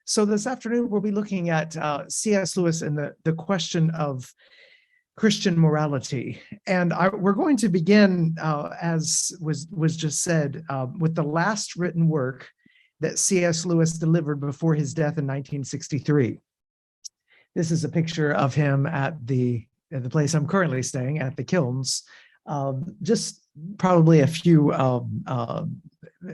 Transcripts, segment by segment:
So this afternoon, we'll be looking at C.S. Lewis and the question of Christian morality. And we're going to begin, as was just said, with the last written work that C.S. Lewis delivered before his death in 1963. This is a picture of him at the place I'm currently staying at, the Kilns, just probably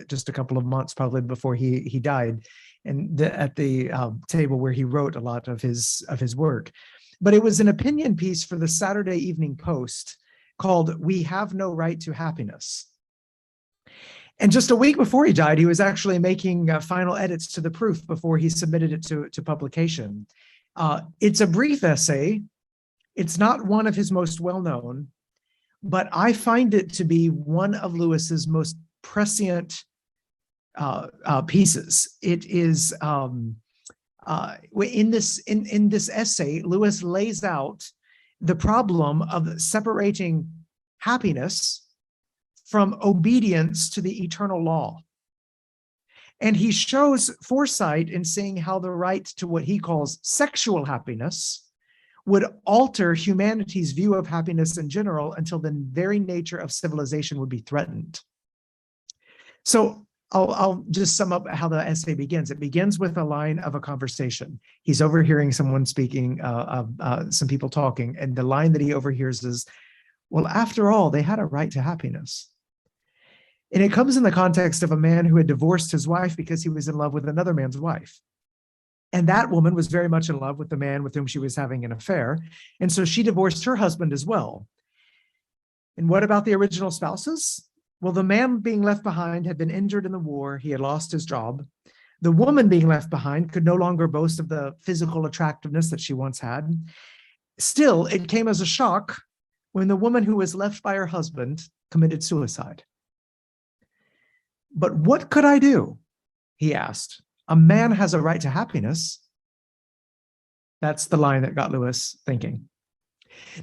just a couple of months probably before he died, and at the table where he wrote a lot of his work. But it was an opinion piece for the Saturday Evening Post called "We Have No Right to Happiness." And just a week before he died, he was actually making final edits to the proof before he submitted it to publication. It's a brief essay. It's not one of his most well-known, but I find it to be one of Lewis's most prescient pieces. It is in this essay, Lewis lays out the problem of separating happiness from obedience to the eternal law. And he shows foresight in seeing how the right to what he calls sexual happiness would alter humanity's view of happiness in general until the very nature of civilization would be threatened. So I'll just sum up how the essay begins. It begins with a line of a conversation. He's overhearing someone speaking, some people talking, and the line that he overhears is, well, after all, they had a right to happiness. And it comes in the context of a man who had divorced his wife because he was in love with another man's wife. And that woman was very much in love with the man with whom she was having an affair. And so she divorced her husband as well. And what about the original spouses? Well, the man being left behind had been injured in the war. He had lost his job. The woman being left behind could no longer boast of the physical attractiveness that she once had. Still, it came as a shock when the woman who was left by her husband committed suicide. But what could I do? He asked. A man has a right to happiness. That's the line that got Lewis thinking.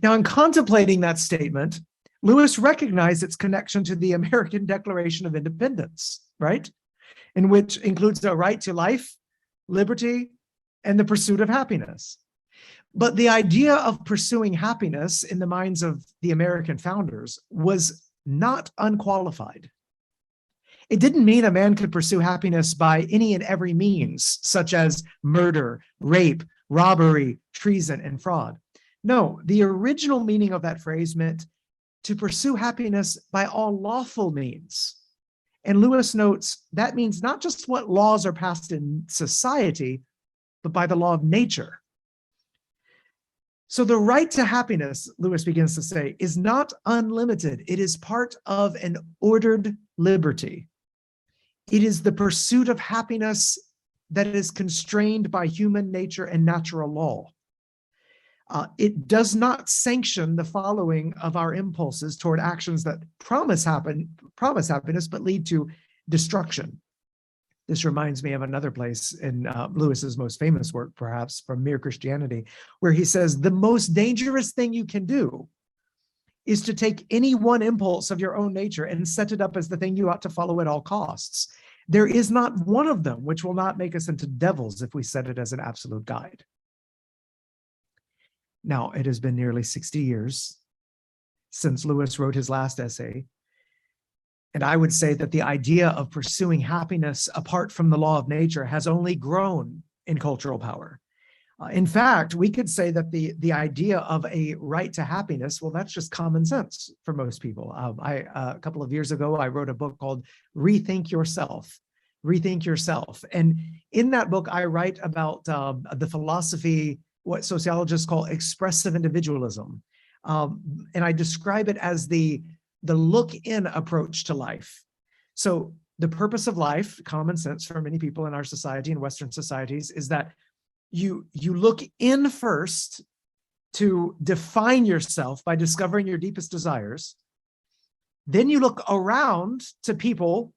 Now, in contemplating that statement, Lewis recognized its connection to the American Declaration of Independence, right? In which includes the right to life, liberty, and the pursuit of happiness. But the idea of pursuing happiness in the minds of the American founders was not unqualified. It didn't mean a man could pursue happiness by any and every means, such as murder, rape, robbery, treason, and fraud. No, the original meaning of that phrase meant to pursue happiness by all lawful means. And Lewis notes that means not just what laws are passed in society, but by the law of nature. So the right to happiness, Lewis begins to say, is not unlimited. It is part of an ordered liberty. It is the pursuit of happiness that is constrained by human nature and natural law. It does not sanction the following of our impulses toward actions that promise happiness, but lead to destruction. This reminds me of another place in Lewis's most famous work, perhaps, from Mere Christianity, where he says, the most dangerous thing you can do is to take any one impulse of your own nature and set it up as the thing you ought to follow at all costs. There is not one of them which will not make us into devils if we set it as an absolute guide. Now, it has been nearly 60 years since Lewis wrote his last essay, and I would say that the idea of pursuing happiness apart from the law of nature has only grown in cultural power. In fact, we could say that the idea of a right to happiness, well, that's just common sense for most people. A couple of years ago, I wrote a book called Rethink Yourself. Rethink Yourself. And in that book, I write about the philosophy, what sociologists call expressive individualism. And I describe it as the look-in approach to life. So the purpose of life, common sense for many people in our society and Western societies, is that you look in first to define yourself by discovering your deepest desires. Then you look around to people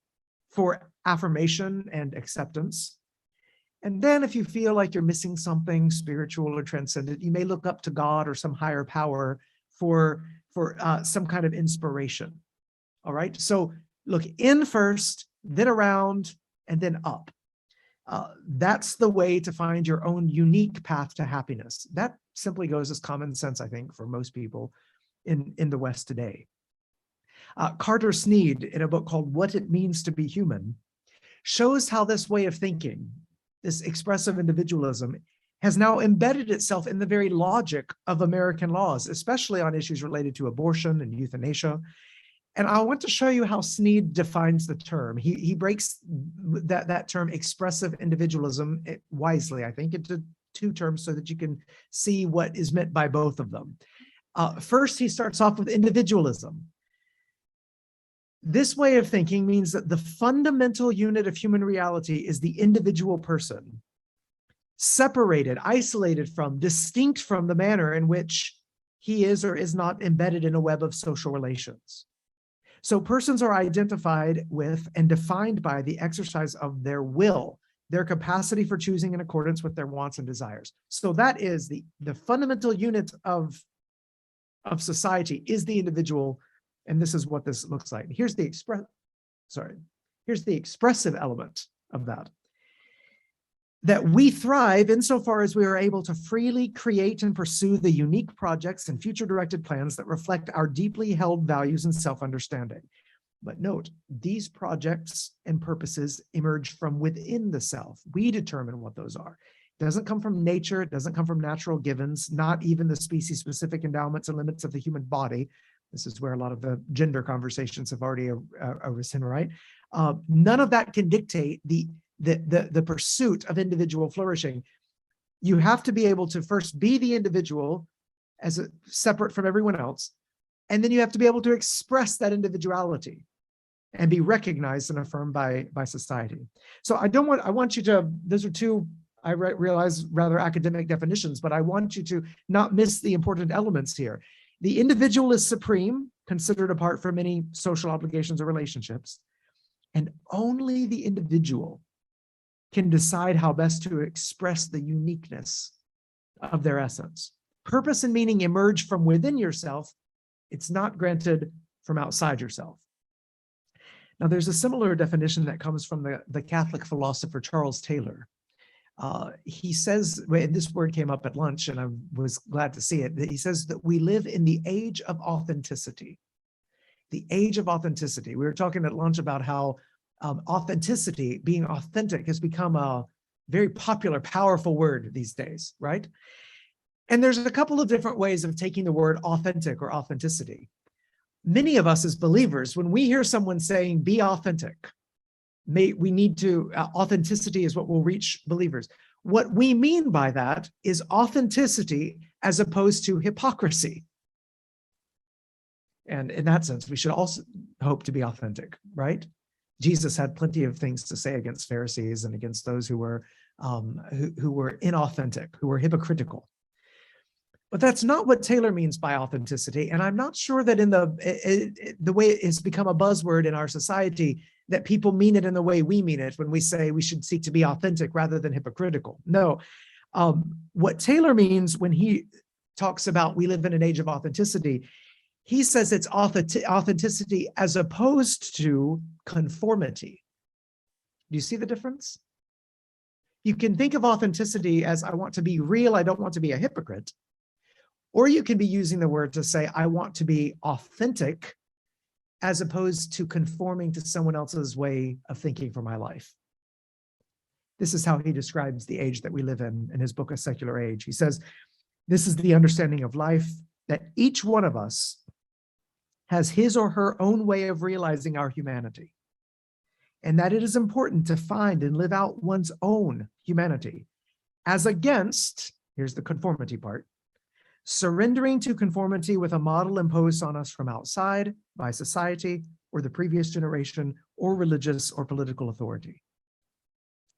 for affirmation and acceptance. And then if you feel like you're missing something spiritual or transcendent, you may look up to God or some higher power for some kind of inspiration. All right. So look in first, then around, and then up. That's the way to find your own unique path to happiness. That simply goes as common sense, I think, for most people in the West today. Carter Snead, in a book called What It Means to Be Human, shows how this way of thinking, this expressive individualism, has now embedded itself in the very logic of American laws, especially on issues related to abortion and euthanasia. And I want to show you how Snead defines the term. He breaks that term expressive individualism wisely, I think, into two terms so that you can see what is meant by both of them. First, he starts off with individualism. This way of thinking means that the fundamental unit of human reality is the individual person, separated, isolated from, distinct from the manner in which he is or is not embedded in a web of social relations. So persons are identified with and defined by the exercise of their will, their capacity for choosing in accordance with their wants and desires. So that is the fundamental unit of society is the individual, and this is what this looks like. Here's the expressive element of that we thrive insofar as we are able to freely create and pursue the unique projects and future-directed plans that reflect our deeply held values and self-understanding. But note, these projects and purposes emerge from within the self. We determine what those are. It doesn't come from nature. It doesn't come from natural givens, not even the species-specific endowments and limits of the human body. This is where a lot of the gender conversations have already arisen, right? None of that can dictate the pursuit of individual flourishing. You have to be able to first be the individual as separate from everyone else, and then you have to be able to express that individuality and be recognized and affirmed by society. So I want you to, those are two, I realize, rather academic definitions, but I want you to not miss the important elements here. The individual is supreme, considered apart from any social obligations or relationships, and only the individual can decide how best to express the uniqueness of their essence. Purpose and meaning emerge from within yourself. It's not granted from outside yourself. Now, there's a similar definition that comes from the Catholic philosopher Charles Taylor. He says, and this word came up at lunch, and I was glad to see it, that he says that we live in the age of authenticity. The age of authenticity. We were talking at lunch about how authenticity, being authentic, has become a very popular, powerful word these days, right? And there's a couple of different ways of taking the word authentic or authenticity. Many of us as believers, when we hear someone saying, be authentic, we need to, authenticity is what will reach believers. What we mean by that is authenticity as opposed to hypocrisy. And in that sense, we should also hope to be authentic, right? Jesus had plenty of things to say against Pharisees and against those who were inauthentic, who were hypocritical. But that's not what Taylor means by authenticity. And I'm not sure that in the way it has become a buzzword in our society, that people mean it in the way we mean it when we say we should seek to be authentic rather than hypocritical. No, what Taylor means when he talks about we live in an age of authenticity, he says it's authenticity as opposed to conformity. Do you see the difference? You can think of authenticity as I want to be real, I don't want to be a hypocrite. Or you can be using the word to say, I want to be authentic as opposed to conforming to someone else's way of thinking for my life. This is how he describes the age that we live in his book, A Secular Age. He says, this is the understanding of life, that each one of us has his or her own way of realizing our humanity, and that it is important to find and live out one's own humanity as against, here's the conformity part, surrendering to conformity with a model imposed on us from outside by society or the previous generation or religious or political authority.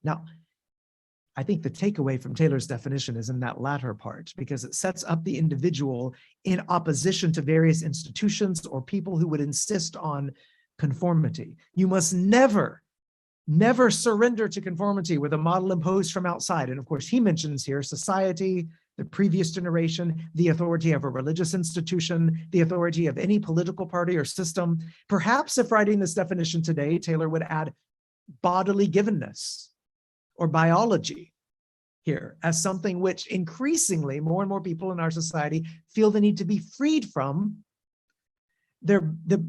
Now, I think the takeaway from Taylor's definition is in that latter part, because it sets up the individual in opposition to various institutions or people who would insist on conformity. You must never surrender to conformity with a model imposed from outside. And of course, he mentions here society, the previous generation, the authority of a religious institution, the authority of any political party or system. Perhaps if writing this definition today, Taylor would add bodily givenness, or biology here as something which increasingly more and more people in our society feel the need to be freed from the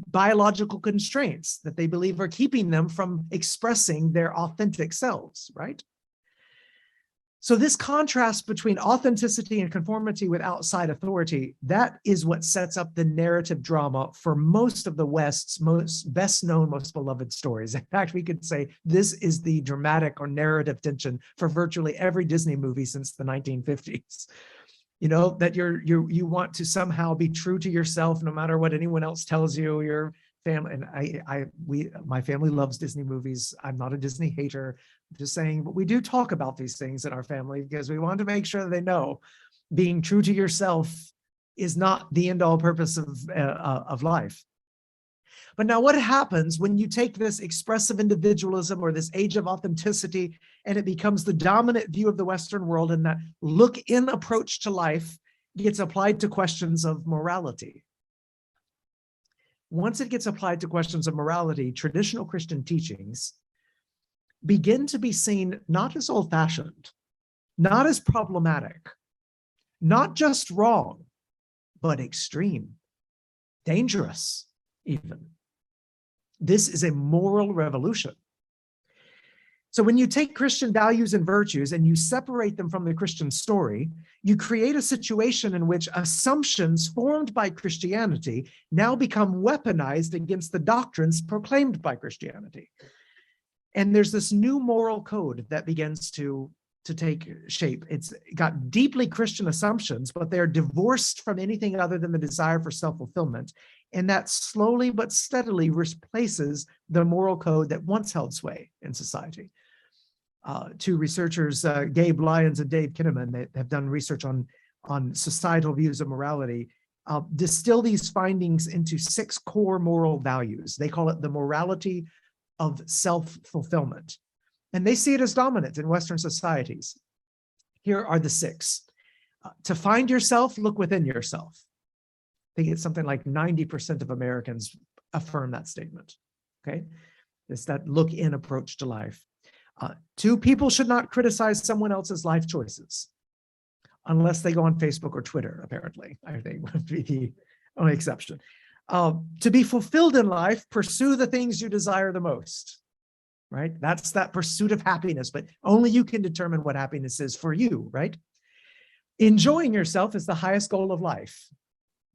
biological constraints that they believe are keeping them from expressing their authentic selves, right? So this contrast between authenticity and conformity with outside authority, that is what sets up the narrative drama for most of the West's most best known, most beloved stories. In fact, we could say this is the dramatic or narrative tension for virtually every Disney movie since the 1950s. You know, that you want to somehow be true to yourself no matter what anyone else tells you. Your family, and my family loves Disney movies. I'm not a Disney hater. I'm just saying, but we do talk about these things in our family because we want to make sure that they know being true to yourself is not the end all purpose of life. But now what happens when you take this expressive individualism or this age of authenticity and it becomes the dominant view of the Western world, and that look-in approach to life gets applied to questions of morality? Once it gets applied to questions of morality, traditional Christian teachings begin to be seen not as old-fashioned, not as problematic, not just wrong, but extreme, dangerous even. This is a moral revolution. So when you take Christian values and virtues and you separate them from the Christian story, you create a situation in which assumptions formed by Christianity now become weaponized against the doctrines proclaimed by Christianity. And there's this new moral code that begins to take shape. It's got deeply Christian assumptions, but they're divorced from anything other than the desire for self-fulfillment. And that slowly but steadily replaces the moral code that once held sway in society. Two researchers, Gabe Lyons and Dave Kinnaman, that have done research on societal views of morality, distill these findings into 6 core moral values. They call it the morality of self-fulfillment. And they see it as dominant in Western societies. Here are the 6. To find yourself, look within yourself. I think it's something like 90% of Americans affirm that statement, okay? It's that look-in approach to life. 2, people should not criticize someone else's life choices unless they go on Facebook or Twitter, apparently, I think would be the only exception. To be fulfilled in life, pursue the things you desire the most, right? That's that pursuit of happiness, but only you can determine what happiness is for you, right? Enjoying yourself is the highest goal of life.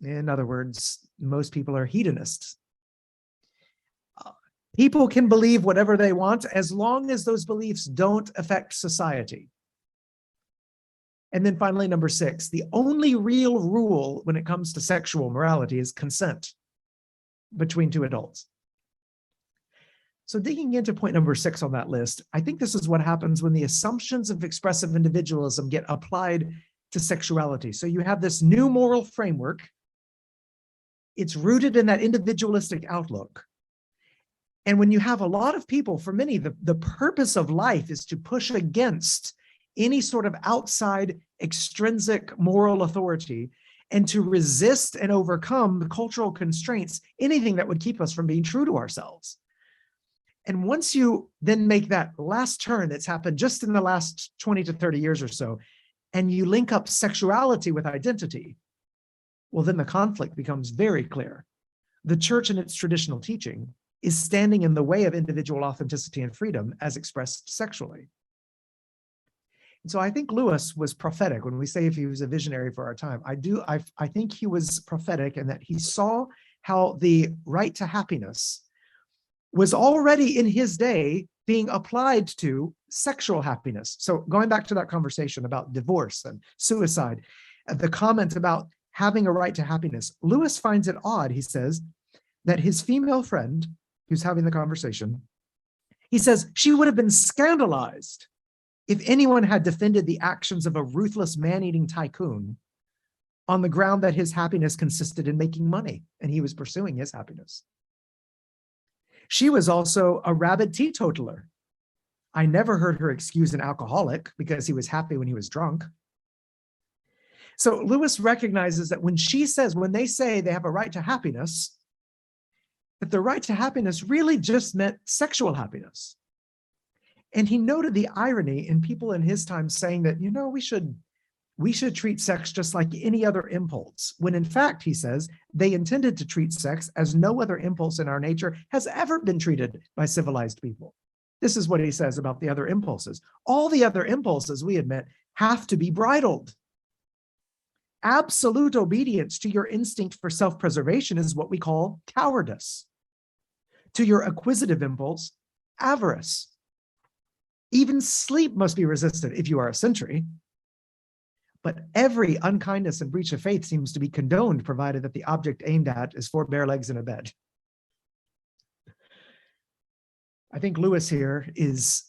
In other words, most people are hedonists. People can believe whatever they want as long as those beliefs don't affect society. And then finally, number 6, the only real rule when it comes to sexual morality is consent between 2 adults. So digging into point number 6 on that list, I think this is what happens when the assumptions of expressive individualism get applied to sexuality. So you have this new moral framework. It's rooted in that individualistic outlook. And when you have a lot of people, for many, the purpose of life is to push against any sort of outside extrinsic moral authority and to resist and overcome the cultural constraints, anything that would keep us from being true to ourselves. And once you then make that last turn that's happened just in the last 20 to 30 years or so, and you link up sexuality with identity, well, then the conflict becomes very clear. The church in its traditional teaching is standing in the way of individual authenticity and freedom as expressed sexually. And so I think Lewis was prophetic when we say if he was a visionary for our time. I think he was prophetic in that he saw how the right to happiness was already in his day being applied to sexual happiness. So going back to that conversation about divorce and suicide, the comment about having a right to happiness, Lewis finds it odd, he says, that his female friend who's having the conversation, he says she would have been scandalized if anyone had defended the actions of a ruthless man-eating tycoon on the ground that his happiness consisted in making money and he was pursuing his happiness. She was also a rabid teetotaler. I never heard her excuse an alcoholic because he was happy when he was drunk. So Lewis recognizes that when they say they have a right to happiness, that the right to happiness really just meant sexual happiness. And he noted the irony in people in his time saying that, we should treat sex just like any other impulse, when in fact, he says, they intended to treat sex as no other impulse in our nature has ever been treated by civilized people. This is what he says about the other impulses. All the other impulses, we admit, have to be bridled. Absolute obedience to your instinct for self-preservation is what we call cowardice. To your acquisitive impulse, avarice. Even sleep must be resisted if you are a sentry. But every unkindness and breach of faith seems to be condoned, provided that the object aimed at is 4 bare legs in a bed. I think Lewis here is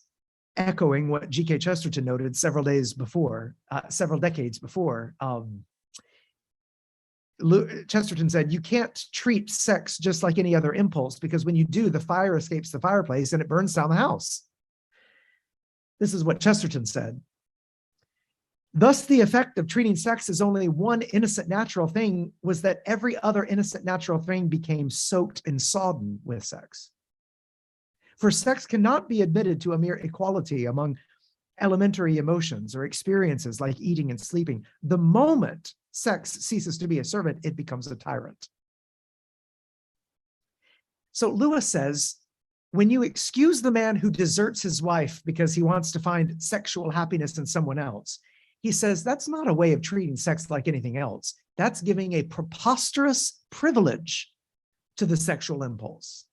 echoing what G.K. Chesterton noted several decades before. Chesterton said, you can't treat sex just like any other impulse, because when you do, the fire escapes the fireplace and it burns down the house. This is what Chesterton said. Thus, the effect of treating sex as only one innocent natural thing was that every other innocent natural thing became soaked and sodden with sex. For sex cannot be admitted to a mere equality among elementary emotions or experiences like eating and sleeping. The moment sex ceases to be a servant, it becomes a tyrant. So Lewis says, when you excuse the man who deserts his wife because he wants to find sexual happiness in someone else, he says that's not a way of treating sex like anything else. That's giving a preposterous privilege to the sexual impulse.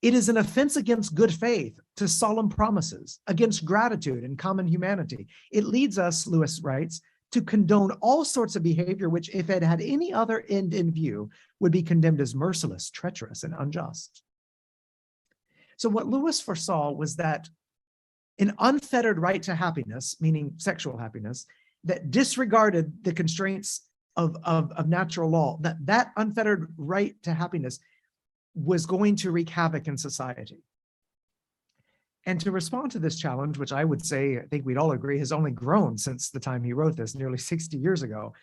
It is an offense against good faith, to solemn promises, against gratitude and common humanity. It leads us, Lewis writes, to condone all sorts of behavior which, if it had any other end in view, would be condemned as merciless, treacherous, and unjust. So what Lewis foresaw was that an unfettered right to happiness, meaning sexual happiness, that disregarded the constraints of natural law, that unfettered right to happiness was going to wreak havoc in society. And to respond to this challenge, which I would say, I think we'd all agree, has only grown since the time he wrote this, nearly 60 years ago,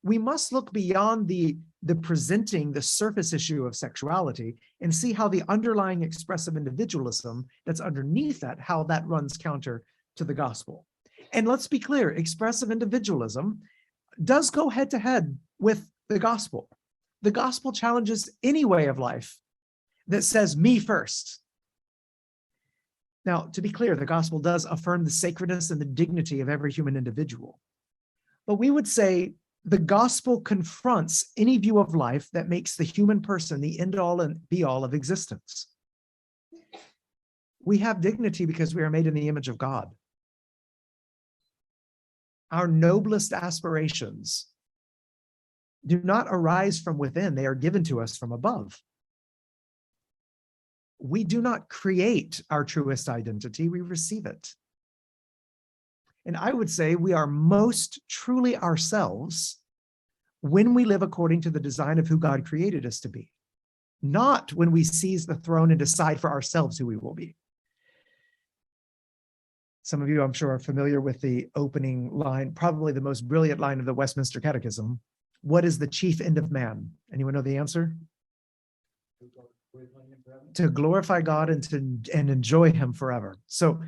we must look beyond the presenting the surface issue of sexuality and see how the underlying expressive individualism that's underneath that, how that runs counter to the gospel. And let's be clear, expressive individualism does go head to head with the gospel. The gospel challenges any way of life that says me first. Now, to be clear, the gospel does affirm the sacredness and the dignity of every human individual. But we would say the gospel confronts any view of life that makes the human person the end-all and be-all of existence. We have dignity because we are made in the image of God. Our noblest aspirations do not arise from within, they are given to us from above. We do not create our truest identity, we receive it. And I would say we are most truly ourselves when we live according to the design of who God created us to be, not when we seize the throne and decide for ourselves who we will be. Some of you, I'm sure, are familiar with the opening line, probably the most brilliant line of the Westminster Catechism. What is the chief end of man? Anyone know the answer? To glorify God and enjoy him forever. So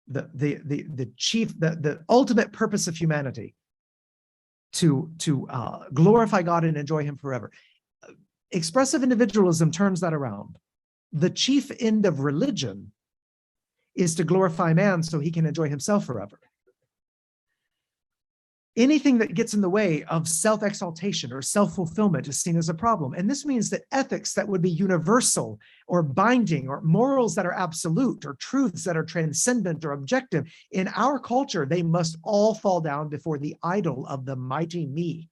the ultimate purpose of humanity, to glorify God and enjoy him forever. Expressive individualism turns that around. The chief end of religion is to glorify man so he can enjoy himself forever. Anything that gets in the way of self-exaltation or self-fulfillment is seen as a problem. And this means that ethics that would be universal or binding, or morals that are absolute, or truths that are transcendent or objective, in our culture, they must all fall down before the idol of the mighty me.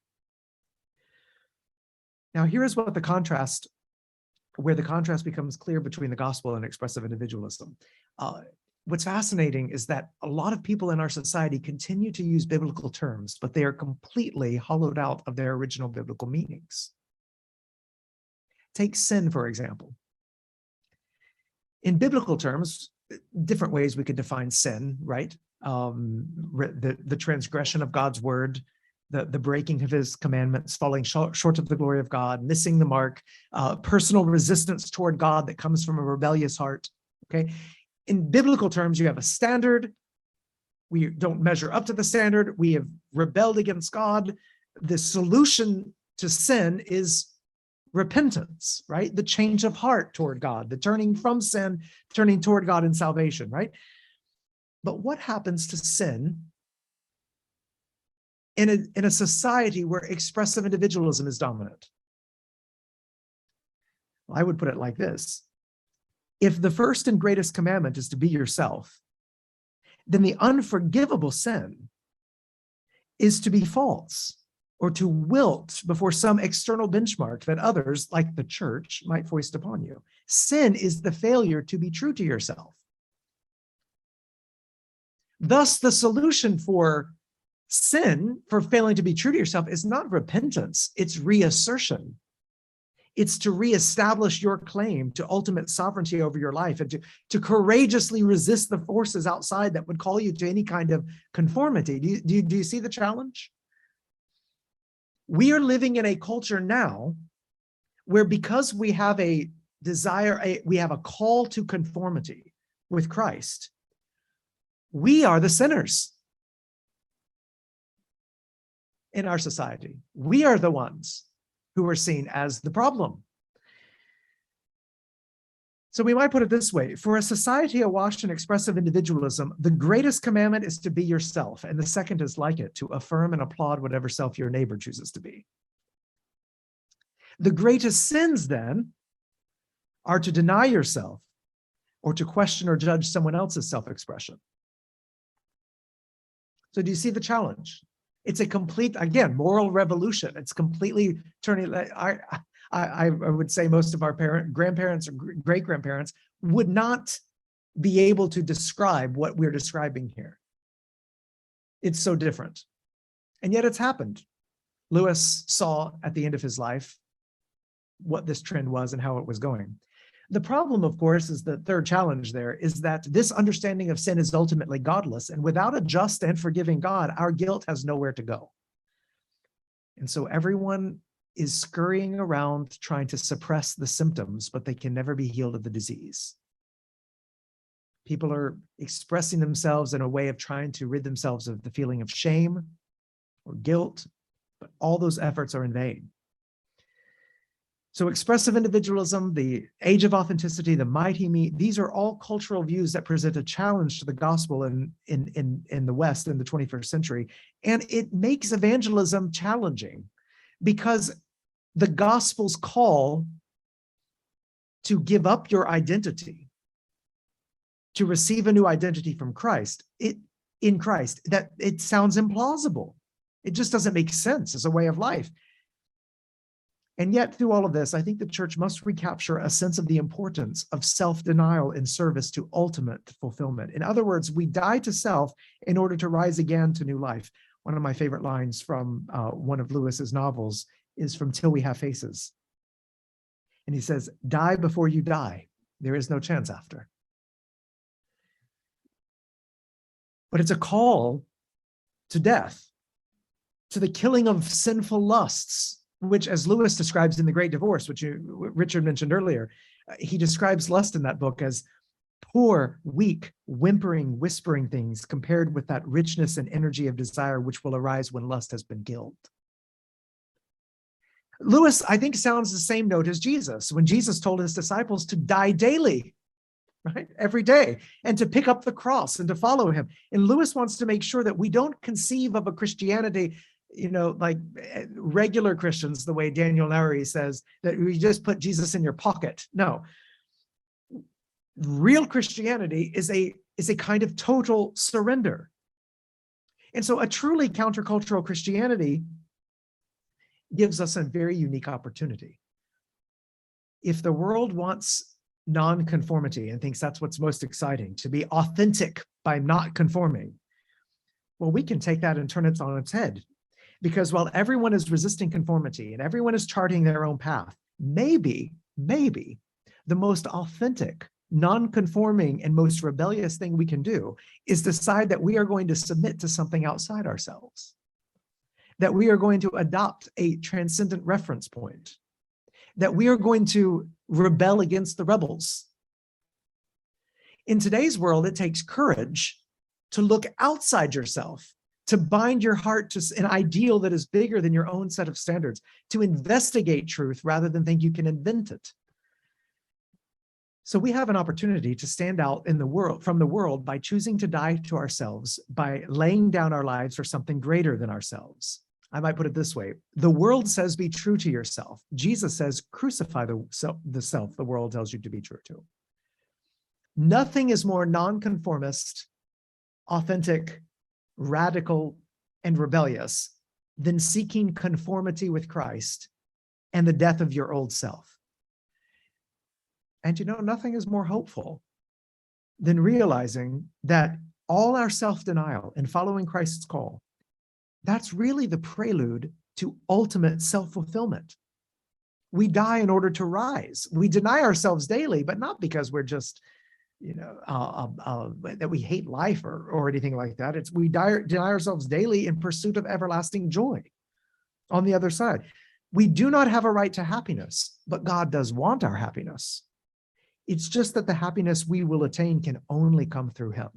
Now, here is where the contrast becomes clear between the gospel and expressive individualism. What's fascinating is that a lot of people in our society continue to use biblical terms, but they are completely hollowed out of their original biblical meanings. Take sin, for example. In biblical terms, different ways we could define sin, right? The transgression of God's word, the breaking of his commandments, falling short of the glory of God, missing the mark, personal resistance toward God that comes from a rebellious heart, okay? In biblical terms, you have a standard. We don't measure up to the standard. We have rebelled against God. The solution to sin is repentance, right? The change of heart toward God, the turning from sin, turning toward God in salvation, right? But what happens to sin in a society where expressive individualism is dominant? Well, I would put it like this. If the first and greatest commandment is to be yourself, then the unforgivable sin is to be false or to wilt before some external benchmark that others, like the church, might foist upon you. Sin is the failure to be true to yourself. Thus, the solution for sin, for failing to be true to yourself, is not repentance, it's reassertion. It's to reestablish your claim to ultimate sovereignty over your life and to courageously resist the forces outside that would call you to any kind of conformity. Do you see the challenge? We are living in a culture now where, because we have a desire, we have a call to conformity with Christ, we are the sinners in our society. We are the ones who are seen as the problem. So we might put it this way: for a society awash in expressive individualism, the greatest commandment is to be yourself, and the second is like it, to affirm and applaud whatever self your neighbor chooses to be. The greatest sins, then, are to deny yourself or to question or judge someone else's self-expression. So do you see the challenge? It's a complete, again, moral revolution. It's completely turning. I would say most of our grandparents or great-grandparents would not be able to describe what we're describing here. It's so different. And yet it's happened. Lewis saw at the end of his life what this trend was and how it was going. The problem, of course, is the third challenge there, is that this understanding of sin is ultimately godless, and without a just and forgiving God, our guilt has nowhere to go. And so everyone is scurrying around trying to suppress the symptoms, but they can never be healed of the disease. People are expressing themselves in a way of trying to rid themselves of the feeling of shame or guilt, but all those efforts are in vain. So expressive individualism, the age of authenticity, the mighty me, these are all cultural views that present a challenge to the gospel in the West in the 21st century. And it makes evangelism challenging because the gospel's call to give up your identity, to receive a new identity from Christ, in Christ, that it sounds implausible. It just doesn't make sense as a way of life. And yet, through all of this, I think the church must recapture a sense of the importance of self-denial in service to ultimate fulfillment. In other words, we die to self in order to rise again to new life. One of my favorite lines from one of Lewis's novels is from Till We Have Faces. And he says, "Die before you die. There is no chance after." But it's a call to death, to the killing of sinful lusts, which, as Lewis describes in The Great Divorce, which Richard mentioned earlier, he describes lust in that book as poor, weak, whimpering, whispering things compared with that richness and energy of desire which will arise when lust has been killed. Lewis, I think, sounds the same note as Jesus, when Jesus told his disciples to die daily, right? Every day, and to pick up the cross and to follow him. And Lewis wants to make sure that we don't conceive of a Christianity, like regular Christians, the way Daniel Lowry says, that we just put Jesus in your pocket. No. Real Christianity is a kind of total surrender. And so a truly countercultural Christianity gives us a very unique opportunity. If the world wants non-conformity and thinks that's what's most exciting, to be authentic by not conforming, well, we can take that and turn it on its head. Because while everyone is resisting conformity and everyone is charting their own path, maybe the most authentic, non-conforming, and most rebellious thing we can do is decide that we are going to submit to something outside ourselves, that we are going to adopt a transcendent reference point, that we are going to rebel against the rebels. In today's world, it takes courage to look outside yourself, to bind your heart to an ideal that is bigger than your own set of standards, to investigate truth rather than think you can invent it. So we have an opportunity to stand out in the world, from the world, by choosing to die to ourselves, by laying down our lives for something greater than ourselves. I might put it this way. The world says be true to yourself. Jesus says crucify the self the world tells you to be true to. Nothing is more nonconformist, authentic, radical, and rebellious than seeking conformity with Christ and the death of your old self. And nothing is more hopeful than realizing that all our self-denial and following Christ's call, that's really the prelude to ultimate self-fulfillment. We die in order to rise. We deny ourselves daily, but not because we're just, that we hate life or anything like that. It's we deny ourselves daily in pursuit of everlasting joy on the other side. We do not have a right to happiness, but God does want our happiness. It's just that the happiness we will attain can only come through him.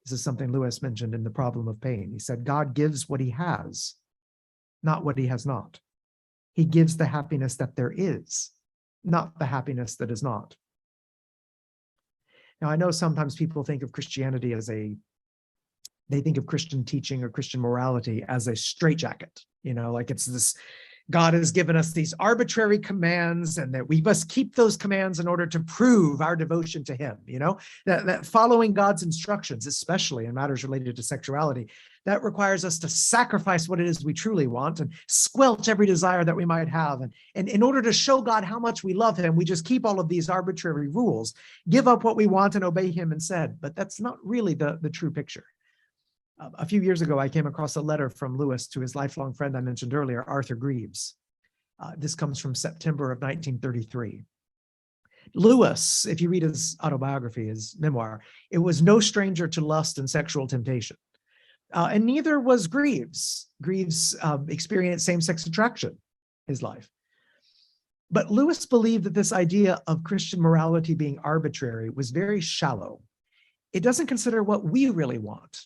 This is something Lewis mentioned in The Problem of Pain. He said, God gives what he has, not what he has not. He gives the happiness that there is, not the happiness that is not. Now, I know sometimes people think of Christianity they think of Christian teaching or Christian morality as a straitjacket, like it's this, God has given us these arbitrary commands and that we must keep those commands in order to prove our devotion to him, that following God's instructions, especially in matters related to sexuality, that requires us to sacrifice what it is we truly want and squelch every desire that we might have. And in order to show God how much we love him, we just keep all of these arbitrary rules, give up what we want and obey him instead. But that's not really the true picture. A few years ago, I came across a letter from Lewis to his lifelong friend I mentioned earlier, Arthur Greaves. This comes from September of 1933. Lewis, if you read his autobiography, his memoir, it was no stranger to lust and sexual temptation. And neither was Greaves. Greaves experienced same-sex attraction his life. But Lewis believed that this idea of Christian morality being arbitrary was very shallow. It doesn't consider what we really want.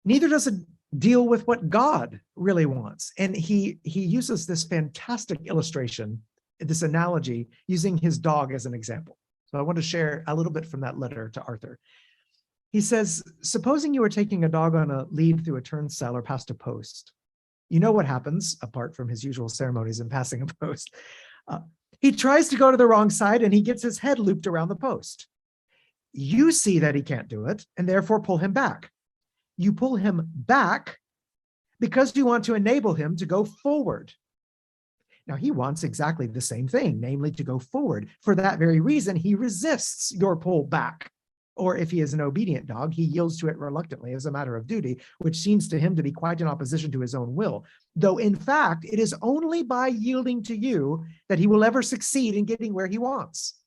Neither does it deal with what God really wants. And he uses this fantastic illustration, this analogy, using his dog as an example. So I want to share a little bit from that letter to Arthur. He says, supposing you were taking a dog on a lead through a turnstile or past a post. You know what happens, apart from his usual ceremonies in passing a post. He tries to go to the wrong side and he gets his head looped around the post. You see that he can't do it and therefore pull him back. You pull him back because you want to enable him to go forward. Now, he wants exactly the same thing, namely to go forward. For that very reason, he resists your pull back. Or if he is an obedient dog, he yields to it reluctantly as a matter of duty, which seems to him to be quite in opposition to his own will. Though, in fact, it is only by yielding to you that he will ever succeed in getting where he wants.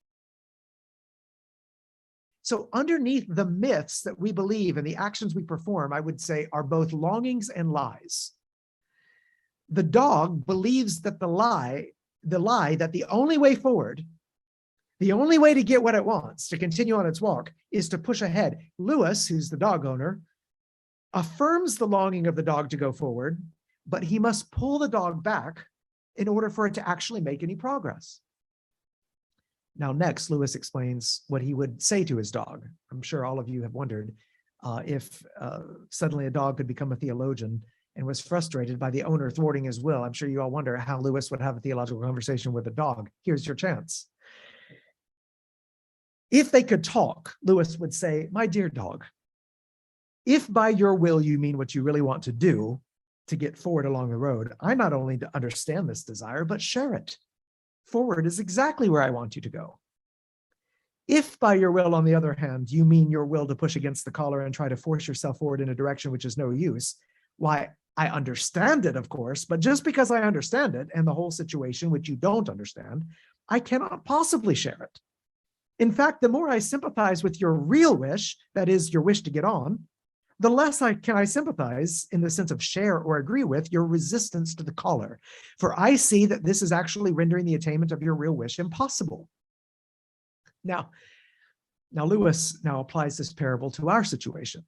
So underneath the myths that we believe and the actions we perform, I would say, are both longings and lies. The dog believes that the lie that the only way forward, the only way to get what it wants, to continue on its walk, is to push ahead. Lewis, who's the dog owner, affirms the longing of the dog to go forward, but he must pull the dog back in order for it to actually make any progress. Now, next, Lewis explains what he would say to his dog. I'm sure all of you have wondered if suddenly a dog could become a theologian and was frustrated by the owner thwarting his will. I'm sure you all wonder how Lewis would have a theological conversation with a dog. Here's your chance. If they could talk, Lewis would say, my dear dog, if by your will you mean what you really want to do to get forward along the road, I not only understand this desire, but share it. Forward is exactly where I want you to go. If by your will, on the other hand, you mean your will to push against the collar and try to force yourself forward in a direction which is no use, why, I understand it, of course, but just because I understand it and the whole situation which you don't understand, I cannot possibly share it. In fact, the more I sympathize with your real wish, that is your wish to get on, the less can I sympathize in the sense of share or agree with your resistance to the collar. For I see that this is actually rendering the attainment of your real wish impossible. Now, Now, Lewis now applies this parable to our situation.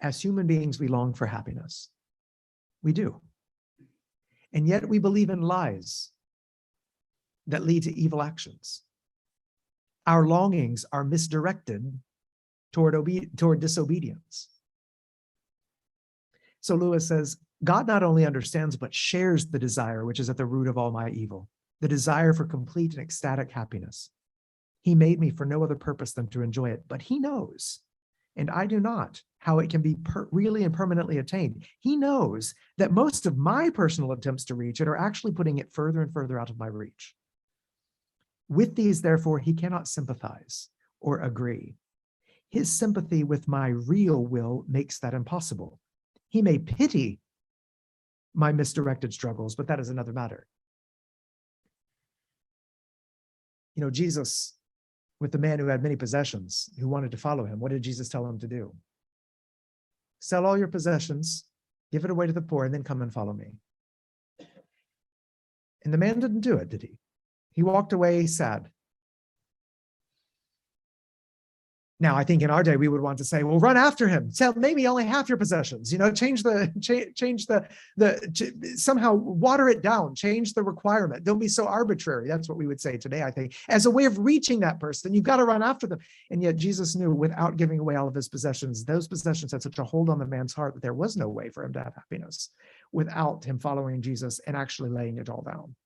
As human beings, we long for happiness. We do. And yet we believe in lies that lead to evil actions. Our longings are misdirected toward disobedience. So Lewis says, God not only understands, but shares the desire which is at the root of all my evil, the desire for complete and ecstatic happiness. He made me for no other purpose than to enjoy it, but he knows, and I do not, how it can be really and permanently attained. He knows that most of my personal attempts to reach it are actually putting it further and further out of my reach. With these, therefore, he cannot sympathize or agree. His sympathy with my real will makes that impossible. He may pity my misdirected struggles, but that is another matter. You know, Jesus, with the man who had many possessions, who wanted to follow him, what did Jesus tell him to do? Sell all your possessions, give it away to the poor, and then come and follow me. And the man didn't do it, did he? He walked away sad. Now, I think in our day, we would want to say, well, run after him. Sell maybe only half your possessions, somehow water it down, change the requirement. Don't be so arbitrary. That's what we would say today, I think. As a way of reaching that person, you've got to run after them. And yet Jesus knew without giving away all of his possessions, those possessions had such a hold on the man's heart that there was no way for him to have happiness without him following Jesus and actually laying it all down.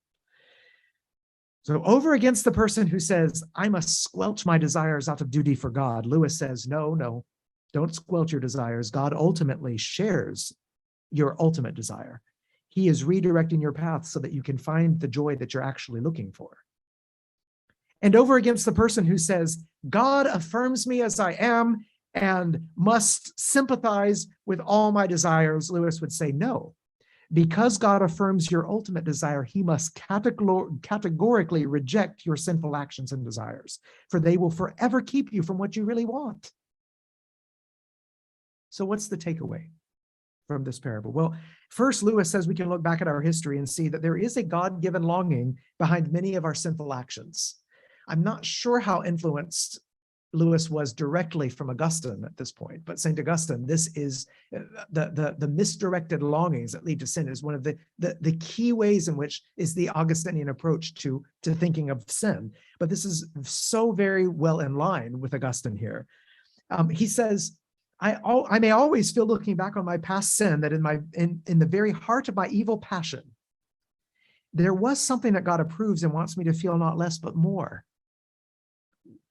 So over against the person who says, I must squelch my desires out of duty for God, Lewis says, no, don't squelch your desires. God ultimately shares your ultimate desire. He is redirecting your path so that you can find the joy that you're actually looking for. And over against the person who says, God affirms me as I am and must sympathize with all my desires, Lewis would say, no. Because God affirms your ultimate desire, he must categorically reject your sinful actions and desires, for they will forever keep you from what you really want. So what's the takeaway from this parable? Well, first, Lewis says we can look back at our history and see that there is a God-given longing behind many of our sinful actions. I'm not sure how influenced Lewis was directly from Augustine at this point, but St. Augustine, this is the misdirected longings that lead to sin is one of the key ways in which is the Augustinian approach to thinking of sin. But this is so very well in line with Augustine here. He says, I may always feel looking back on my past sin that in the very heart of my evil passion, there was something that God approves and wants me to feel not less but more.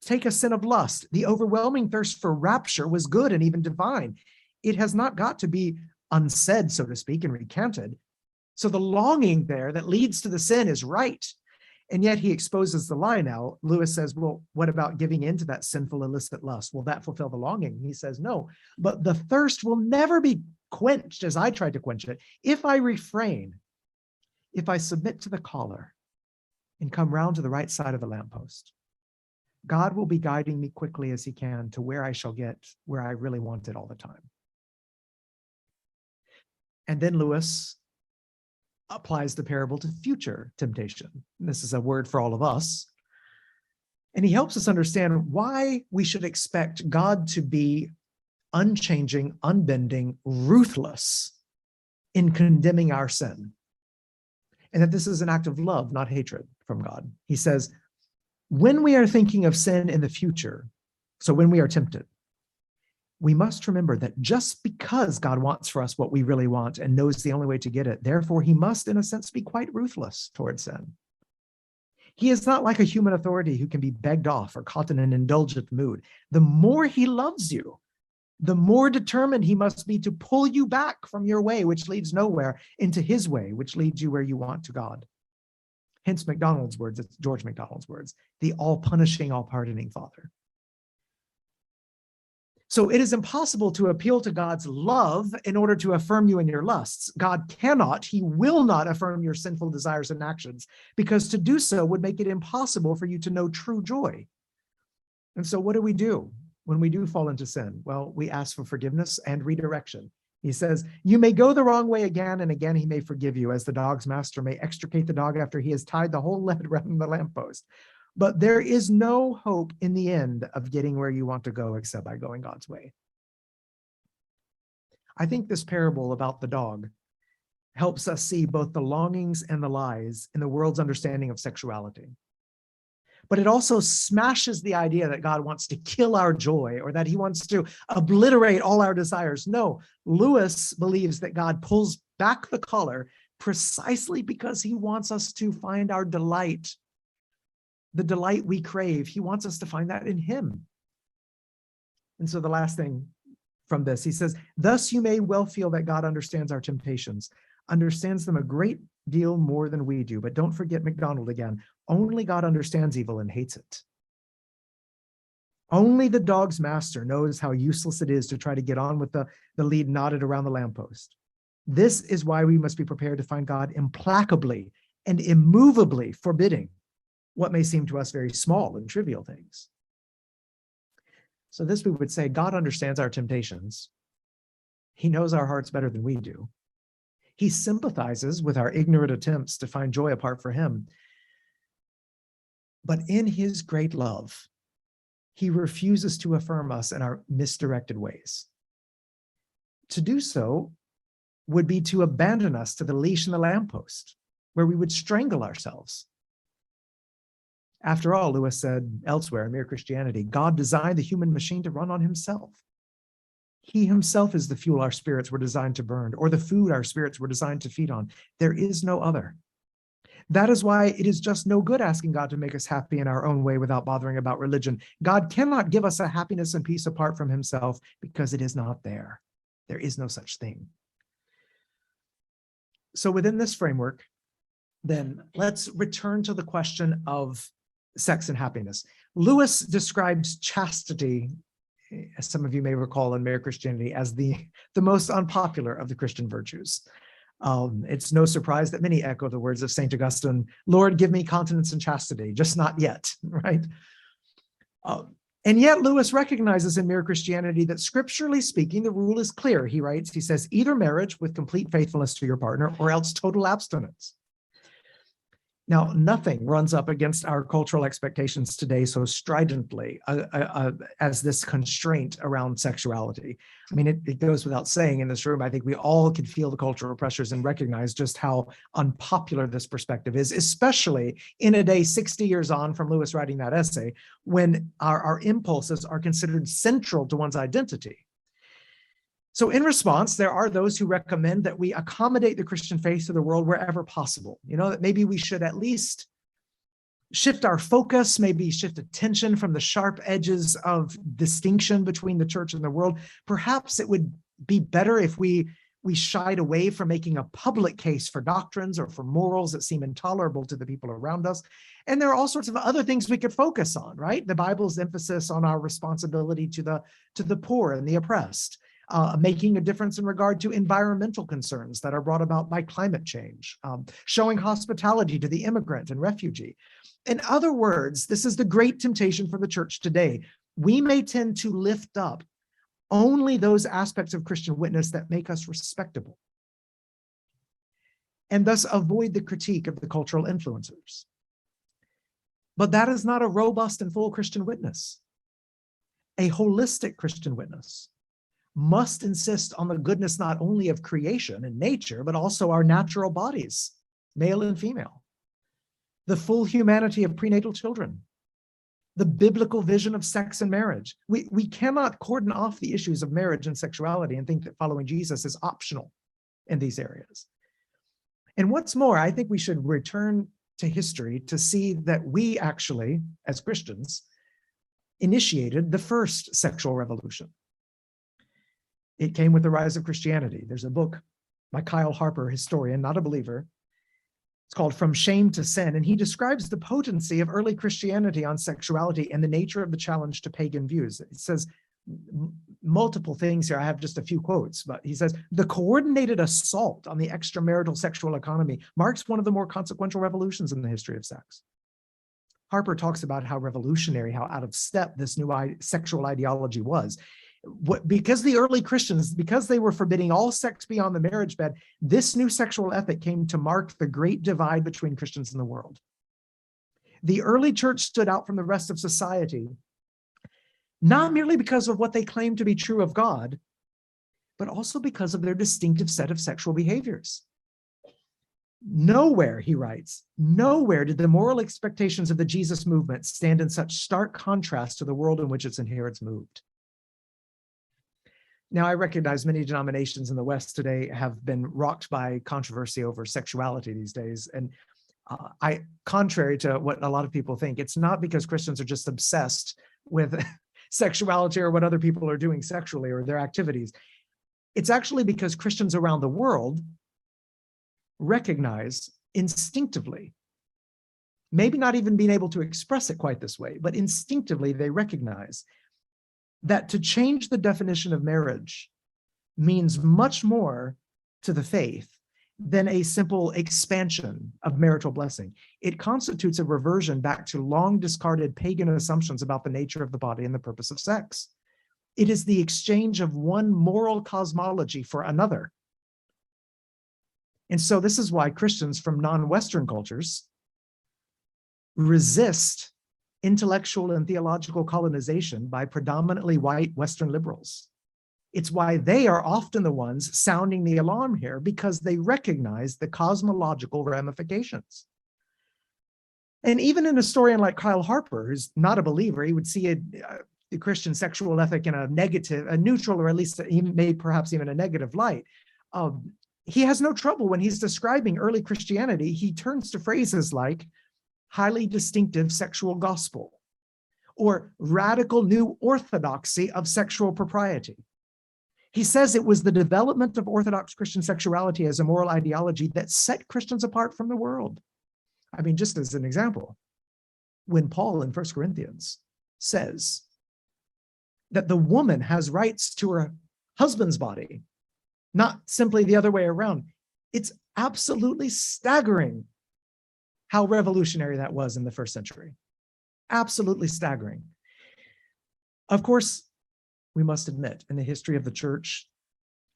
Take a sin of lust. The overwhelming thirst for rapture was good and even divine. It has not got to be unsaid, so to speak, and recanted. So the longing there that leads to the sin is right. And yet he exposes the lie now. Lewis says, well, what about giving in to that sinful illicit lust? Will that fulfill the longing? He says, no, but the thirst will never be quenched as I tried to quench it. If I refrain, if I submit to the caller and come round to the right side of the lamppost, God will be guiding me quickly as he can to where I shall get where I really want it all the time. And then Lewis applies the parable to future temptation. This is a word for all of us. And he helps us understand why we should expect God to be unchanging, unbending, ruthless in condemning our sin. And that this is an act of love, not hatred from God. He says, when we are thinking of sin in the future, so when we are tempted, we must remember that just because God wants for us what we really want and knows the only way to get it, therefore he must, in a sense, be quite ruthless toward sin. He is not like a human authority who can be begged off or caught in an indulgent mood. The more he loves you, the more determined he must be to pull you back from your way, which leads nowhere, into his way, which leads you where you want to God. Hence MacDonald's words, it's George MacDonald's words, the all-punishing, all-pardoning Father. So it is impossible to appeal to God's love in order to affirm you in your lusts. God cannot, he will not affirm your sinful desires and actions, because to do so would make it impossible for you to know true joy. And so what do we do when we do fall into sin? Well, we ask for forgiveness and redirection. He says, you may go the wrong way again, and again he may forgive you, as the dog's master may extricate the dog after he has tied the whole lead around the lamppost. But there is no hope in the end of getting where you want to go except by going God's way. I think this parable about the dog helps us see both the longings and the lies in the world's understanding of sexuality. But it also smashes the idea that God wants to kill our joy or that he wants to obliterate all our desires. No, Lewis believes that God pulls back the collar precisely because he wants us to find our delight, the delight we crave. He wants us to find that in him. And so the last thing from this, he says, thus you may well feel that God understands our temptations, understands them a great deal more than we do. But don't forget MacDonald again. Only God understands evil and hates it. Only the dog's master knows how useless it is to try to get on with the lead knotted around the lamppost. This is why we must be prepared to find God implacably and immovably forbidding what may seem to us very small and trivial things. So this we would say, God understands our temptations. He knows our hearts better than we do. He sympathizes with our ignorant attempts to find joy apart from him. But in his great love, he refuses to affirm us in our misdirected ways. To do so would be to abandon us to the leash and the lamppost, where we would strangle ourselves. After all, Lewis said elsewhere in Mere Christianity, God designed the human machine to run on himself. He himself is the fuel our spirits were designed to burn, or the food our spirits were designed to feed on. There is no other. That is why it is just no good asking God to make us happy in our own way without bothering about religion. God cannot give us a happiness and peace apart from himself because it is not there. There is no such thing. So within this framework, then let's return to the question of sex and happiness. Lewis describes chastity, as some of you may recall in Mere Christianity, as the most unpopular of the Christian virtues. It's no surprise that many echo the words of St. Augustine, Lord, give me continence and chastity, just not yet, right? And yet Lewis recognizes in Mere Christianity that scripturally speaking, the rule is clear. He writes, he says, either marriage with complete faithfulness to your partner or else total abstinence. Now, nothing runs up against our cultural expectations today so stridently as this constraint around sexuality. I mean, it goes without saying in this room, I think we all could feel the cultural pressures and recognize just how unpopular this perspective is, especially in a day 60 years on from Lewis writing that essay, when our impulses are considered central to one's identity. So in response, there are those who recommend that we accommodate the Christian faith to the world wherever possible. You know, that maybe we should at least shift our focus, maybe shift attention from the sharp edges of distinction between the church and the world. Perhaps it would be better if we shied away from making a public case for doctrines or for morals that seem intolerable to the people around us. And there are all sorts of other things we could focus on, right? The Bible's emphasis on our responsibility to the poor and the oppressed. Making a difference in regard to environmental concerns that are brought about by climate change, showing hospitality to the immigrant and refugee. In other words, this is the great temptation for the church today. We may tend to lift up only those aspects of Christian witness that make us respectable, and thus avoid the critique of the cultural influencers. But that is not a robust and full Christian witness. A holistic Christian witness must insist on the goodness not only of creation and nature, but also our natural bodies, male and female, the full humanity of prenatal children, the biblical vision of sex and marriage. We cannot cordon off the issues of marriage and sexuality and think that following Jesus is optional in these areas. And what's more, I think we should return to history to see that we actually, as Christians, initiated the first sexual revolution. It came with the rise of Christianity. There's a book by Kyle Harper, historian, not a believer. It's called From Shame to Sin, and he describes the potency of early Christianity on sexuality and the nature of the challenge to pagan views. It says multiple things here. I have just a few quotes, but he says, the coordinated assault on the extramarital sexual economy marks one of the more consequential revolutions in the history of sex. Harper talks about how revolutionary, how out of step this new sexual ideology was. Because the early Christians, because they were forbidding all sex beyond the marriage bed, this new sexual ethic came to mark the great divide between Christians and the world. The early church stood out from the rest of society, not merely because of what they claimed to be true of God, but also because of their distinctive set of sexual behaviors. Nowhere, he writes, nowhere did the moral expectations of the Jesus movement stand in such stark contrast to the world in which its adherents moved. Now, I recognize many denominations in the West today have been rocked by controversy over sexuality these days. And contrary to what a lot of people think, it's not because Christians are just obsessed with sexuality or what other people are doing sexually or their activities. It's actually because Christians around the world recognize instinctively, maybe not even being able to express it quite this way, but instinctively they recognize that to change the definition of marriage means much more to the faith than a simple expansion of marital blessing. It constitutes a reversion back to long discarded pagan assumptions about the nature of the body and the purpose of sex. It is the exchange of one moral cosmology for another. And so this is why Christians from non-Western cultures resist intellectual and theological colonization by predominantly white Western liberals. It's why they are often the ones sounding the alarm here, because they recognize the cosmological ramifications. And even an historian like Kyle Harper, who's not a believer, he would see the Christian sexual ethic in a neutral, or at least perhaps even a negative light. He has no trouble when he's describing early Christianity. He turns to phrases like highly distinctive sexual gospel or radical new orthodoxy of sexual propriety. He says it was the development of Orthodox Christian sexuality as a moral ideology that set Christians apart from the world. I mean, just as an example, when Paul in 1 Corinthians says that the woman has rights to her husband's body, not simply the other way around, it's absolutely staggering how revolutionary that was in the first century. Absolutely staggering. Of course, we must admit, in the history of the church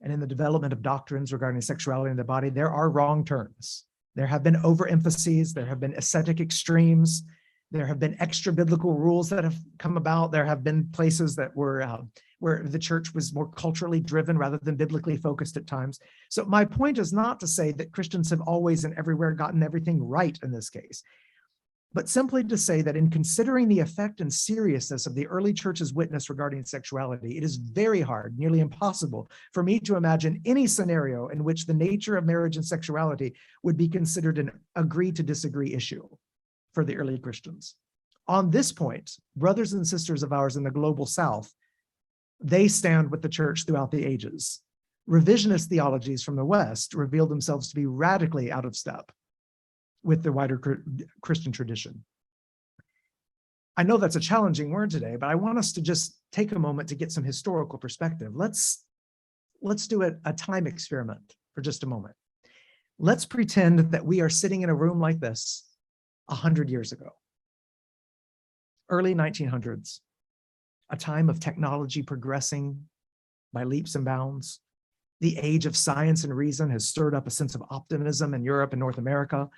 and in the development of doctrines regarding sexuality in the body, there are wrong turns. There have been overemphases, there have been ascetic extremes, there have been extra biblical rules that have come about. There have been places that were where the church was more culturally driven rather than biblically focused at times. So my point is not to say that Christians have always and everywhere gotten everything right in this case, but simply to say that in considering the effect and seriousness of the early church's witness regarding sexuality, it is very hard, nearly impossible, for me to imagine any scenario in which the nature of marriage and sexuality would be considered an agree to disagree issue for the early Christians. On this point, brothers and sisters of ours in the global South, they stand with the church throughout the ages. Revisionist theologies from the West reveal themselves to be radically out of step with the wider Christian tradition. I know that's a challenging word today, but I want us to just take a moment to get some historical perspective. Let's do a time experiment for just a moment. Let's pretend that we are sitting in a room like this 100 years ago, early 1900s, a time of technology progressing by leaps and bounds. The age of science and reason has stirred up a sense of optimism in Europe and North America.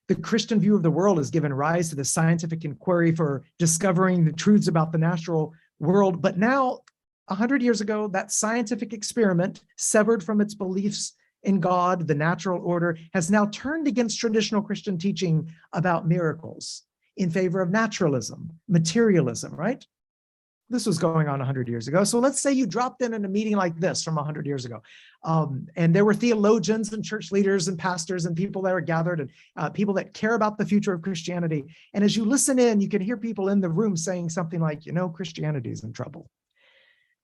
The Christian view of the world has given rise to the scientific inquiry for discovering the truths about the natural world. But now, 100 years ago, that scientific experiment, severed from its beliefs in God, the natural order, has now turned against traditional Christian teaching about miracles in favor of naturalism, materialism, right? This was going on 100 years ago. So let's say you dropped in a meeting like this from 100 years ago. And there were theologians and church leaders and pastors and people that are gathered and people that care about the future of Christianity. And as you listen in, you can hear people in the room saying something like, you know, Christianity is in trouble.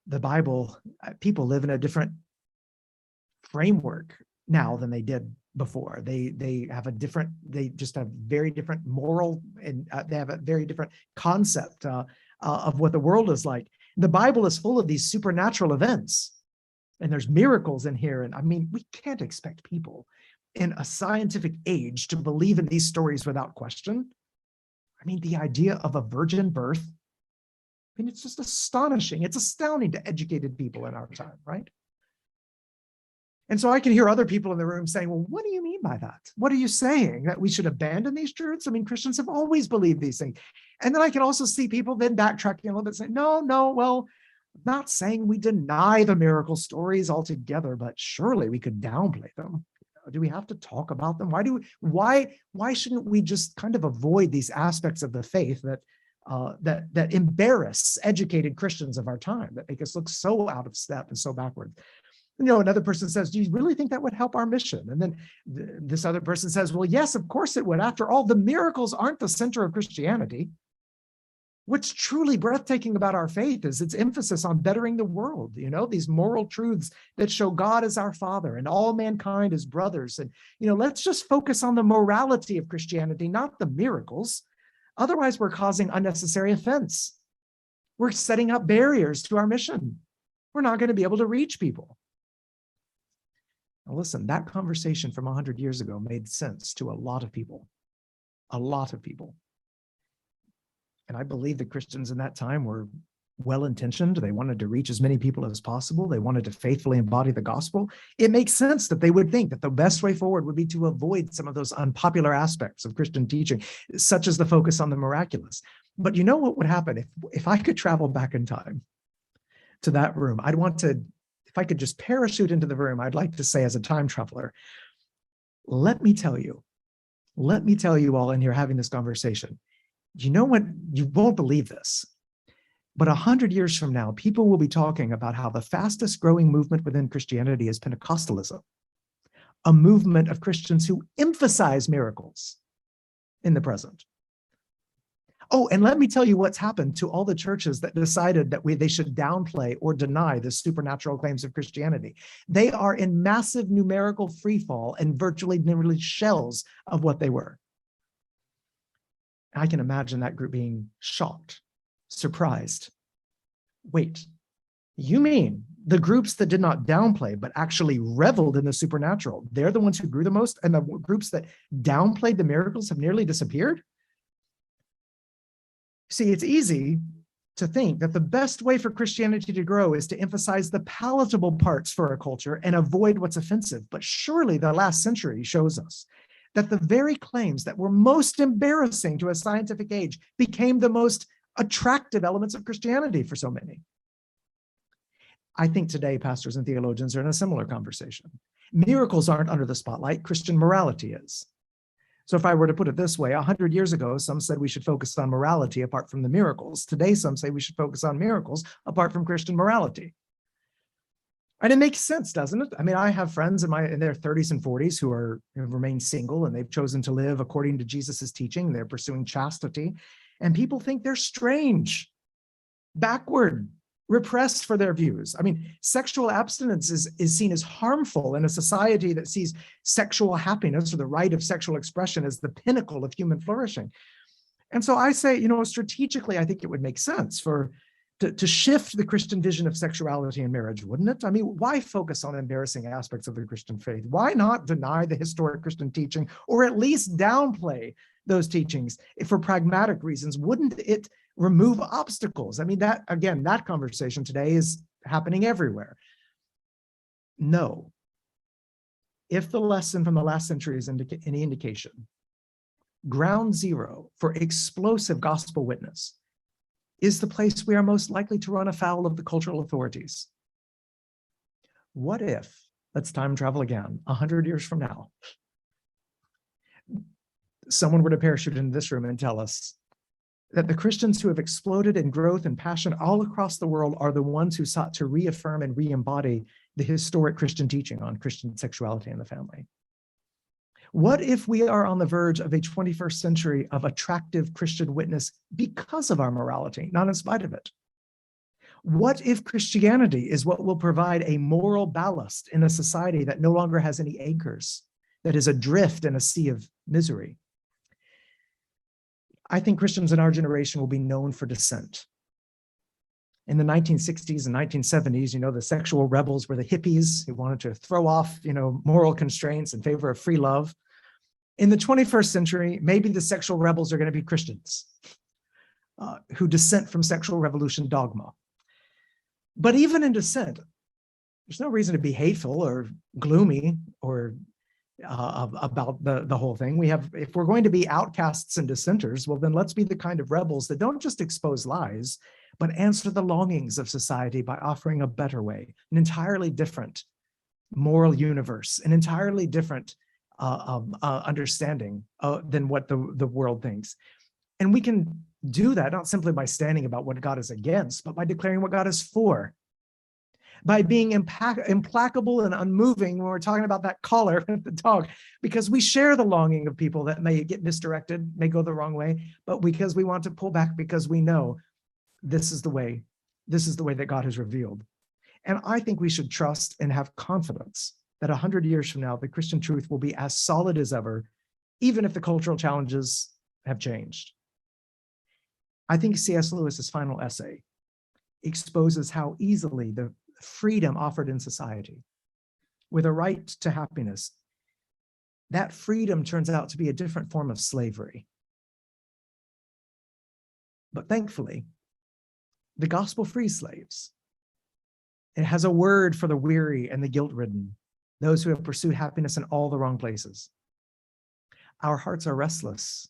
The Bible, people live in a different framework now than they did before. They have they just have very different moral, and they have a very different concept of what the world is like. The Bible is full of these supernatural events, and there's miracles in here. And I mean, we can't expect people in a scientific age to believe in these stories without question. I mean, the idea of a virgin birth, I mean, it's just astonishing. It's astounding to educated people in our time, right? And so I can hear other people in the room saying, well, what do you mean by that? What are you saying? That we should abandon these truths? I mean, Christians have always believed these things. And then I can also see people then backtracking a little bit saying, no, well, I'm not saying we deny the miracle stories altogether, but surely we could downplay them. Do we have to talk about them? Why shouldn't we just kind of avoid these aspects of the faith that embarrass educated Christians of our time, that make us look so out of step and so backward? Another person says, do you really think that would help our mission? And then this other person says, well, yes, of course it would. After all, the miracles aren't the center of Christianity. What's truly breathtaking about our faith is its emphasis on bettering the world, these moral truths that show God as our Father and all mankind as brothers. And, let's just focus on the morality of Christianity, not the miracles. Otherwise, we're causing unnecessary offense. We're setting up barriers to our mission. We're not going to be able to reach people. Now listen, that conversation from 100 years ago made sense to a lot of people. And I believe the Christians in that time were well-intentioned. They wanted to reach as many people as possible. They wanted to faithfully embody the gospel. It makes sense that they would think that the best way forward would be to avoid some of those unpopular aspects of Christian teaching, such as the focus on the miraculous. But you know what would happen if I could travel back in time to that room? If I could just parachute into the room, I'd like to say as a time traveler, let me tell you all in here having this conversation, you know what? You won't believe this, but 100 years from now, people will be talking about how the fastest growing movement within Christianity is Pentecostalism, a movement of Christians who emphasize miracles in the present. Oh, and let me tell you what's happened to all the churches that decided that they should downplay or deny the supernatural claims of Christianity. They are in massive numerical freefall and virtually nearly shells of what they were. I can imagine that group being shocked, surprised. Wait, you mean the groups that did not downplay but actually reveled in the supernatural, they're the ones who grew the most, and the groups that downplayed the miracles have nearly disappeared? See, it's easy to think that the best way for Christianity to grow is to emphasize the palatable parts for a culture and avoid what's offensive. But surely the last century shows us that the very claims that were most embarrassing to a scientific age became the most attractive elements of Christianity for so many. I think today pastors and theologians are in a similar conversation. Miracles aren't under the spotlight, Christian morality is. So if I were to put it this way, 100 years ago, some said we should focus on morality apart from the miracles. Today, some say we should focus on miracles apart from Christian morality. And it makes sense, doesn't it? I mean, I have friends in their 30s and 40s who have remained single, and they've chosen to live according to Jesus's teaching. They're pursuing chastity, and people think they're strange, backward, repressed for their views. I mean, sexual abstinence is seen as harmful in a society that sees sexual happiness or the right of sexual expression as the pinnacle of human flourishing. And so I say, strategically, I think it would make sense to shift the Christian vision of sexuality and marriage, wouldn't it? I mean, why focus on embarrassing aspects of the Christian faith? Why not deny the historic Christian teaching, or at least downplay those teachings for pragmatic reasons? Wouldn't it remove obstacles? I mean, that conversation today is happening everywhere. No. If the lesson from the last century is any indication, ground zero for explosive gospel witness is the place we are most likely to run afoul of the cultural authorities. What if, let's time travel again, 100 years from now, someone were to parachute into this room and tell us that the Christians who have exploded in growth and passion all across the world are the ones who sought to reaffirm and re-embody the historic Christian teaching on Christian sexuality and the family? What if we are on the verge of a 21st century of attractive Christian witness because of our morality, not in spite of it? What if Christianity is what will provide a moral ballast in a society that no longer has any anchors, that is adrift in a sea of misery? I think Christians in our generation will be known for dissent. In the 1960s and 1970s, the sexual rebels were the hippies who wanted to throw off, moral constraints in favor of free love. In the 21st century, maybe the sexual rebels are going to be Christians who dissent from sexual revolution dogma. But even in dissent, There's no reason to be hateful or gloomy or about the whole thing. If we're going to be outcasts and dissenters, well, then let's be the kind of rebels that don't just expose lies, but answer the longings of society by offering a better way, an entirely different moral universe, an entirely different understanding than what the world thinks. And we can do that not simply by standing about what God is against, but by declaring what God is for, by being implacable and unmoving when we're talking about that collar with the dog, because we share the longing of people that may get misdirected, may go the wrong way, but because we want to pull back, because we know this is the way that God has revealed. And I think we should trust and have confidence that 100 years from now, the Christian truth will be as solid as ever, even if the cultural challenges have changed. I think C.S. Lewis's final essay exposes how easily the freedom offered in society, with a right to happiness, that freedom turns out to be a different form of slavery. But thankfully, the gospel frees slaves. It has a word for the weary and the guilt-ridden, those who have pursued happiness in all the wrong places. Our hearts are restless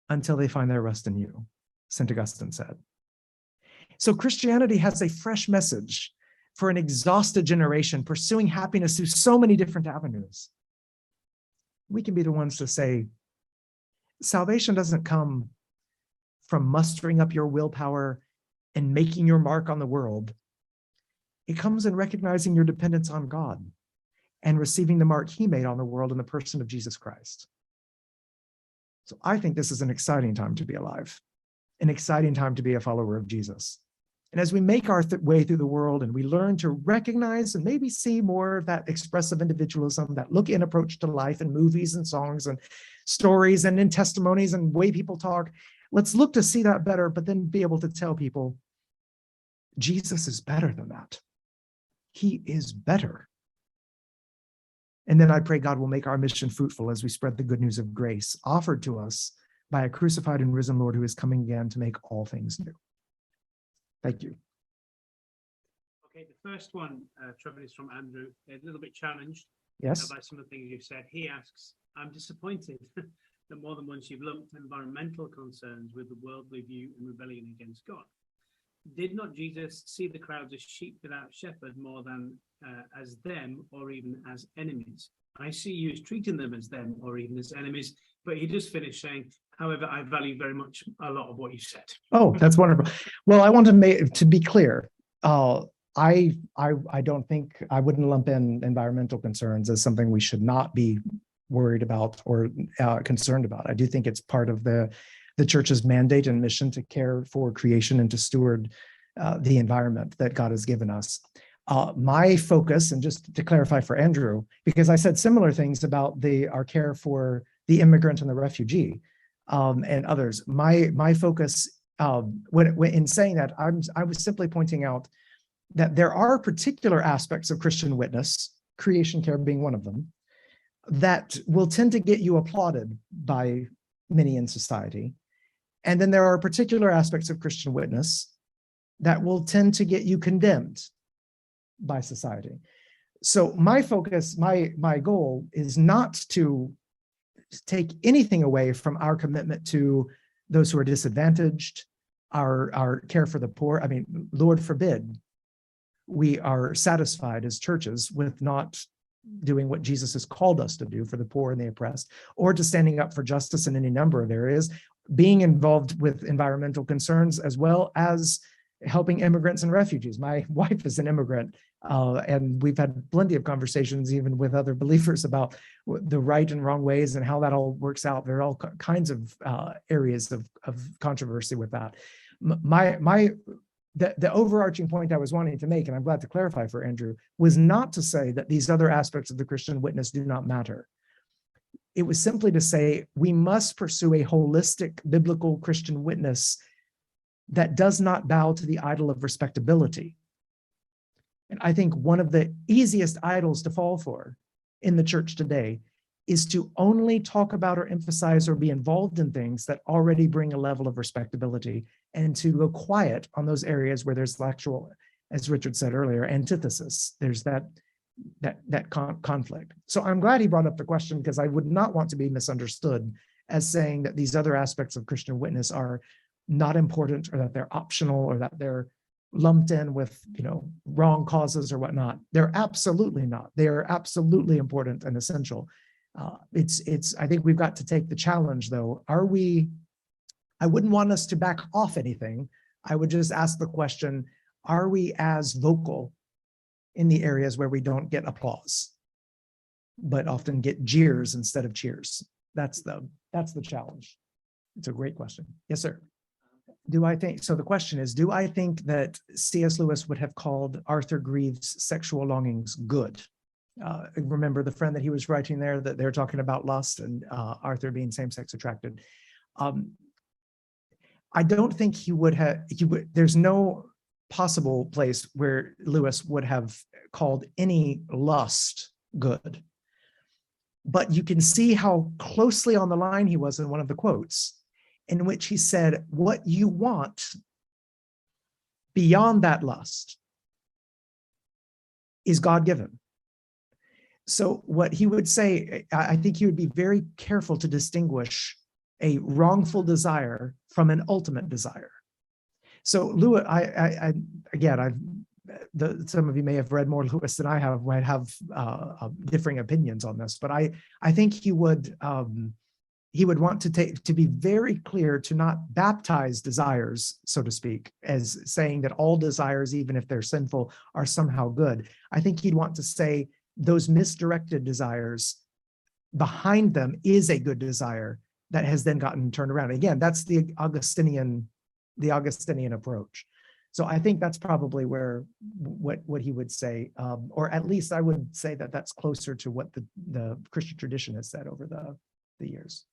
until they find their rest in you, St. Augustine said. So Christianity has a fresh message for an exhausted generation pursuing happiness through so many different avenues. We can be the ones to say, salvation doesn't come from mustering up your willpower and making your mark on the world. It comes in recognizing your dependence on God and receiving the mark he made on the world in the person of Jesus Christ. So I think this is an exciting time to be alive, an exciting time to be a follower of Jesus. And as we make our way through the world and we learn to recognize and maybe see more of that expressive individualism, that look-in approach to life in movies and songs and stories and in testimonies and way people talk, let's look to see that better, but then be able to tell people, Jesus is better than that. He is better. And then I pray God will make our mission fruitful as we spread the good news of grace offered to us by a crucified and risen Lord who is coming again to make all things new. Thank you. Okay, the first one, Trevin, is from Andrew. A little bit challenged by some of the things you've said. He asks, I'm disappointed that more than once you've lumped environmental concerns with the worldly view and rebellion against God. Did not Jesus see the crowds as sheep without shepherd more than as them or even as enemies? I see you as treating them as them or even as enemies, but he just finished saying, however, I value very much a lot of what you said. Oh, that's wonderful. Well, I want to be clear. I don't think I wouldn't lump in environmental concerns as something we should not be worried about or concerned about. I do think it's part of the church's mandate and mission to care for creation and to steward the environment that God has given us. My focus, and just to clarify for Andrew, because I said similar things about our care for the immigrant and the refugee and others. My focus, in saying that, I was simply pointing out that there are particular aspects of Christian witness, creation care being one of them, that will tend to get you applauded by many in society. And then there are particular aspects of Christian witness that will tend to get you condemned by society. So my focus, my goal is not to take anything away from our commitment to those who are disadvantaged, our care for the poor. I mean, Lord forbid, we are satisfied as churches with not doing what Jesus has called us to do for the poor and the oppressed, or to standing up for justice in any number of areas, being involved with environmental concerns, as well as helping immigrants and refugees. My wife is an immigrant, and we've had plenty of conversations even with other believers about the right and wrong ways and how that all works out. There are all kinds of areas of controversy with that. The overarching point I was wanting to make, and I'm glad to clarify for Andrew, was not to say that these other aspects of the Christian witness do not matter. It was simply to say we must pursue a holistic biblical Christian witness that does not bow to the idol of respectability. And I think one of the easiest idols to fall for in the church today is to only talk about or emphasize or be involved in things that already bring a level of respectability, and to go quiet on those areas where there's actual as Richard said earlier, antithesis. There's that conflict. So I'm glad he brought up the question, because I would not want to be misunderstood as saying that these other aspects of Christian witness are not important, or that they're optional, or that they're lumped in with, wrong causes or whatnot. They're absolutely not. They are absolutely important and essential. I think we've got to take the challenge, though. I wouldn't want us to back off anything. I would just ask the question, are we as vocal in the areas where we don't get applause, but often get jeers instead of cheers? That's the challenge. It's a great question. Yes, sir. So the question is, do I think that C.S. Lewis would have called Arthur Greaves' sexual longings good? Remember the friend that he was writing there, that they're talking about lust and Arthur being same-sex attracted. I don't think he would, there's no possible place where Lewis would have called any lust good. But you can see how closely on the line he was in one of the quotes, in which he said, what you want beyond that lust is God-given. So what he would say, I think he would be very careful to distinguish a wrongful desire from an ultimate desire. So Lewis, some of you may have read more Lewis than I have, might have differing opinions on this, but I think he would want to be very clear to not baptize desires, so to speak, as saying that all desires, even if they're sinful, are somehow good. I think he'd want to say those misdirected desires, behind them is a good desire that has then gotten turned around. Again, that's the Augustinian approach. So I think that's probably what he would say, or at least I would say that that's closer to what the Christian tradition has said over the years.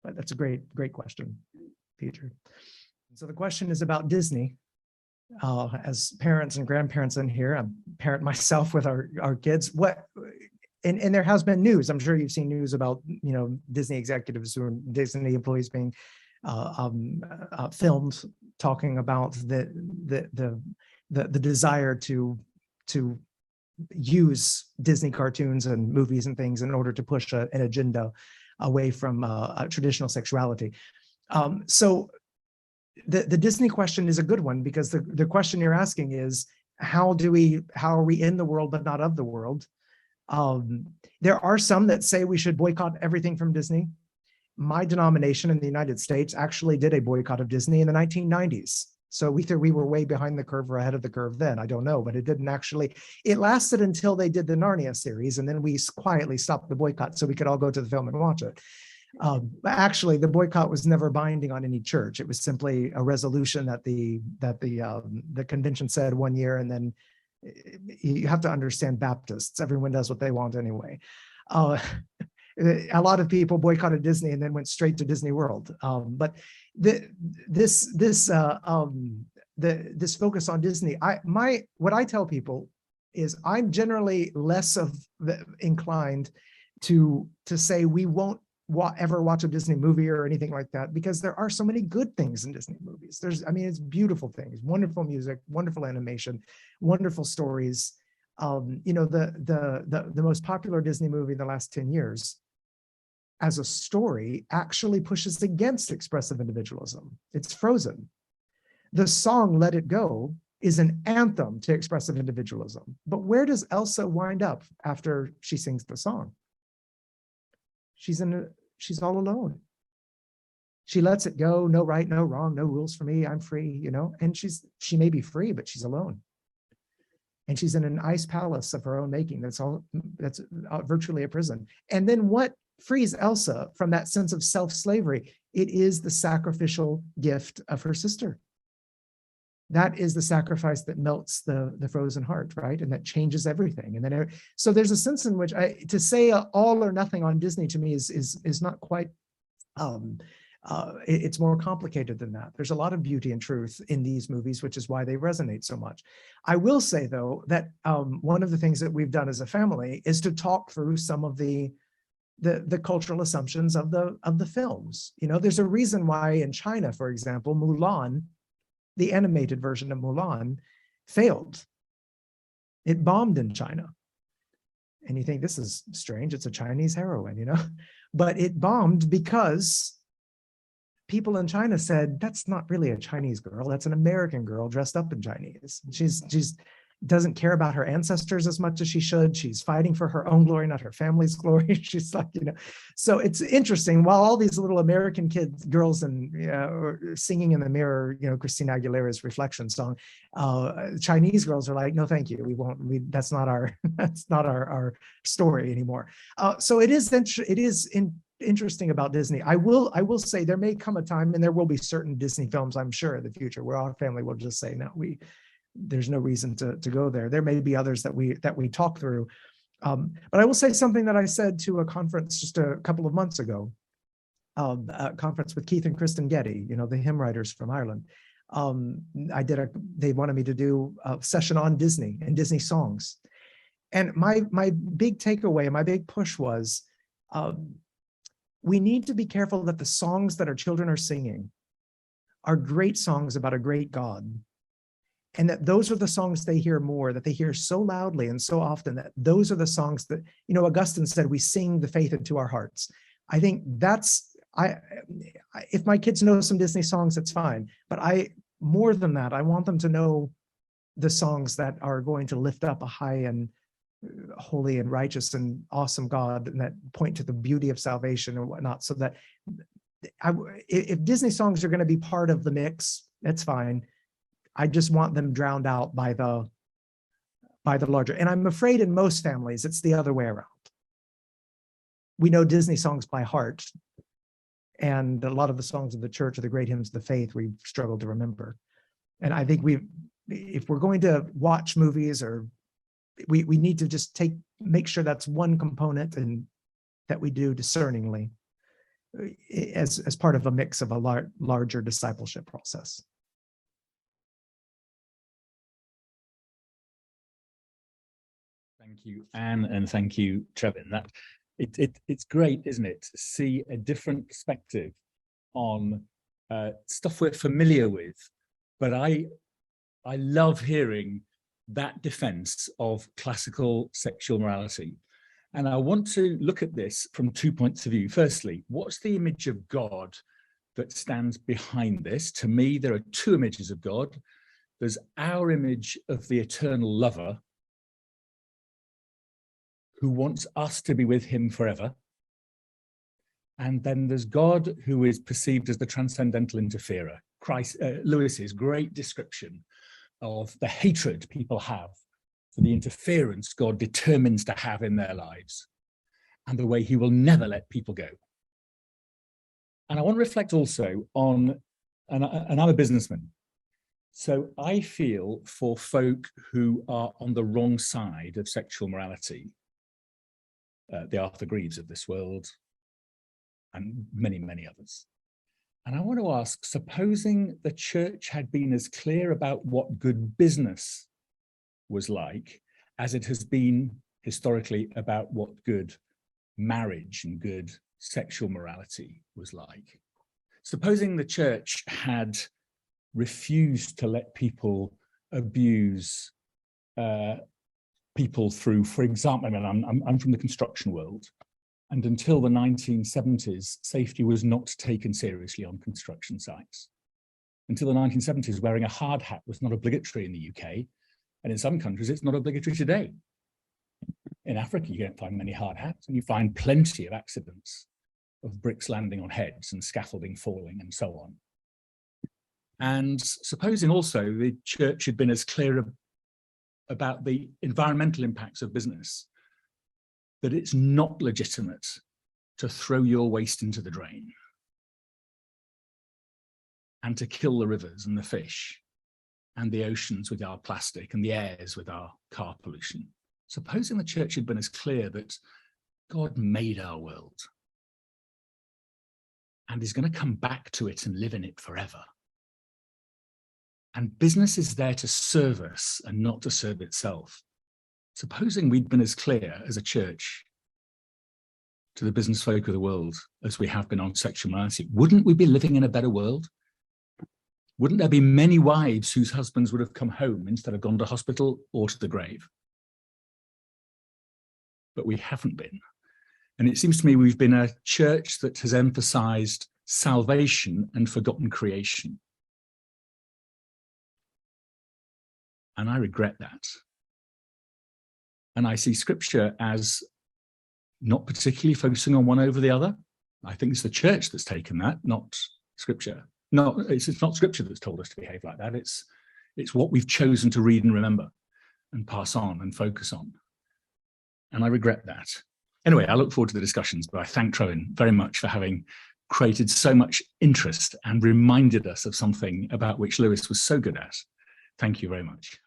But that's a great question, Peter. So the question is about Disney. As parents and grandparents in here, I'm a parent myself with our kids. And there has been news. I'm sure you've seen news about Disney executives or Disney employees being filmed talking about the desire to use Disney cartoons and movies and things in order to push an agenda away from traditional sexuality. So the Disney question is a good one, because the question you're asking is, how are we in the world but not of the world? There are some that say we should boycott everything from Disney. My denomination in the United States actually did a boycott of Disney in the 1990s. So either we were way behind the curve or ahead of the curve then, I don't know, but it didn't actually, it lasted until they did the Narnia series, and then we quietly stopped the boycott so we could all go to the film and watch it. Actually, the boycott was never binding on any church. It was simply a resolution that the convention said one year, and then you have to understand Baptists. Everyone does what they want anyway. A lot of people boycotted Disney and then went straight to Disney World. But this focus on Disney, what I tell people is I'm generally less inclined to say we won't ever watch a Disney movie or anything like that, because there are so many good things in Disney movies. It's beautiful things, wonderful music, wonderful animation, wonderful stories. The most popular Disney movie in the last 10 years as a story actually pushes against expressive individualism. It's Frozen. The song Let It Go is an anthem to expressive individualism. But where does Elsa wind up after she sings the song? She's all alone. She lets it go, no right, no wrong, no rules for me, I'm free, and she may be free, but she's alone. And she's in an ice palace of her own making. That's virtually a prison. And then what frees Elsa from that sense of self-slavery? It is the sacrificial gift of her sister. That is the sacrifice that melts the frozen heart, right? And that changes everything. And then, so there's a sense in which to say all or nothing on Disney to me is not quite, it's more complicated than that. There's a lot of beauty and truth in these movies, which is why they resonate so much. I will say, though, that one of the things that we've done as a family is to talk through some of the cultural assumptions of the films. There's a reason why in China, for example, Mulan, the animated version of Mulan, failed. It bombed in China. And you think, this is strange, it's a Chinese heroine, but it bombed because people in China said, that's not really a Chinese girl, that's an American girl dressed up in Chinese. She's doesn't care about her ancestors as much as she should. She's fighting for her own glory, not her family's glory. She's like, so it's interesting. While all these little American kids, girls, and singing in the mirror, Christina Aguilera's Reflection song, Chinese girls are like, no, thank you. We won't. That's not our story anymore. So it is interesting about Disney. I will say there may come a time, and there will be certain Disney films, I'm sure, in the future where our family will just say, no, there's no reason to go there. There may be others that we talk through. But I will say something that I said to a conference just a couple of months ago, a conference with Keith and Kristen Getty, the hymn writers from Ireland. They wanted me to do a session on Disney and Disney songs. And my big takeaway, my big push was, we need to be careful that the songs that our children are singing are great songs about a great God. And that those are the songs they hear more, that they hear so loudly and so often, that those are the songs that, Augustine said, we sing the faith into our hearts. I think if my kids know some Disney songs, that's fine. But more than that, I want them to know the songs that are going to lift up a high and holy and righteous and awesome God, and that point to the beauty of salvation and whatnot. So that if Disney songs are going to be part of the mix, that's fine. I just want them drowned out by the larger. And I'm afraid in most families, it's the other way around. We know Disney songs by heart. And a lot of the songs of the church or the great hymns of the faith, we struggle to remember. And I think if we're going to watch movies, or we need to just make sure that's one component, and that we do discerningly as part of a mix of a larger discipleship process. Thank you, Anne, and thank you, Trevin. It's great, isn't it, to see a different perspective on stuff we're familiar with. But I love hearing that defense of classical sexual morality. And I want to look at this from 2 points of view. Firstly, what's the image of God that stands behind this? To me, there are two images of God. There's our image of the eternal lover, who wants us to be with him forever. And then there's God, who is perceived as the transcendental interferer. Lewis's great description of the hatred people have for the interference God determines to have in their lives, and the way he will never let people go. And I want to reflect also on, and I'm a businessman, so I feel for folk who are on the wrong side of sexual morality, the Arthur Greaves of this world, and many, many others. And I want to ask, supposing the church had been as clear about what good business was like as it has been historically about what good marriage and good sexual morality was like. Supposing the church had refused to let people abuse people through, for example, I'm from the construction world, and until the 1970s, safety was not taken seriously on construction sites. Until the 1970s, wearing a hard hat was not obligatory in the UK, and in some countries, it's not obligatory today. In Africa, you don't find many hard hats, and you find plenty of accidents of bricks landing on heads and scaffolding falling and so on. And supposing also the church had been as clear about the environmental impacts of business, that it's not legitimate to throw your waste into the drain and to kill the rivers and the fish and the oceans with our plastic and the airs with our car pollution. Supposing the church had been as clear that God made our world and is going to come back to it and live in it forever. And business is there to serve us and not to serve itself. Supposing we'd been as clear as a church to the business folk of the world as we have been on sexual morality, wouldn't we be living in a better world? Wouldn't there be many wives whose husbands would have come home instead of gone to hospital or to the grave? but we haven't been. And it seems to me we've been a church that has emphasized salvation and forgotten creation. And I regret that. And I see Scripture as not particularly focusing on one over the other. I think it's the church that's taken that, not Scripture. No, it's not Scripture that's told us to behave like that. It's what we've chosen to read and remember and pass on and focus on. And I regret that. Anyway, I look forward to the discussions, but I thank Trevin very much for having created so much interest and reminded us of something about which Lewis was so good at. Thank you very much.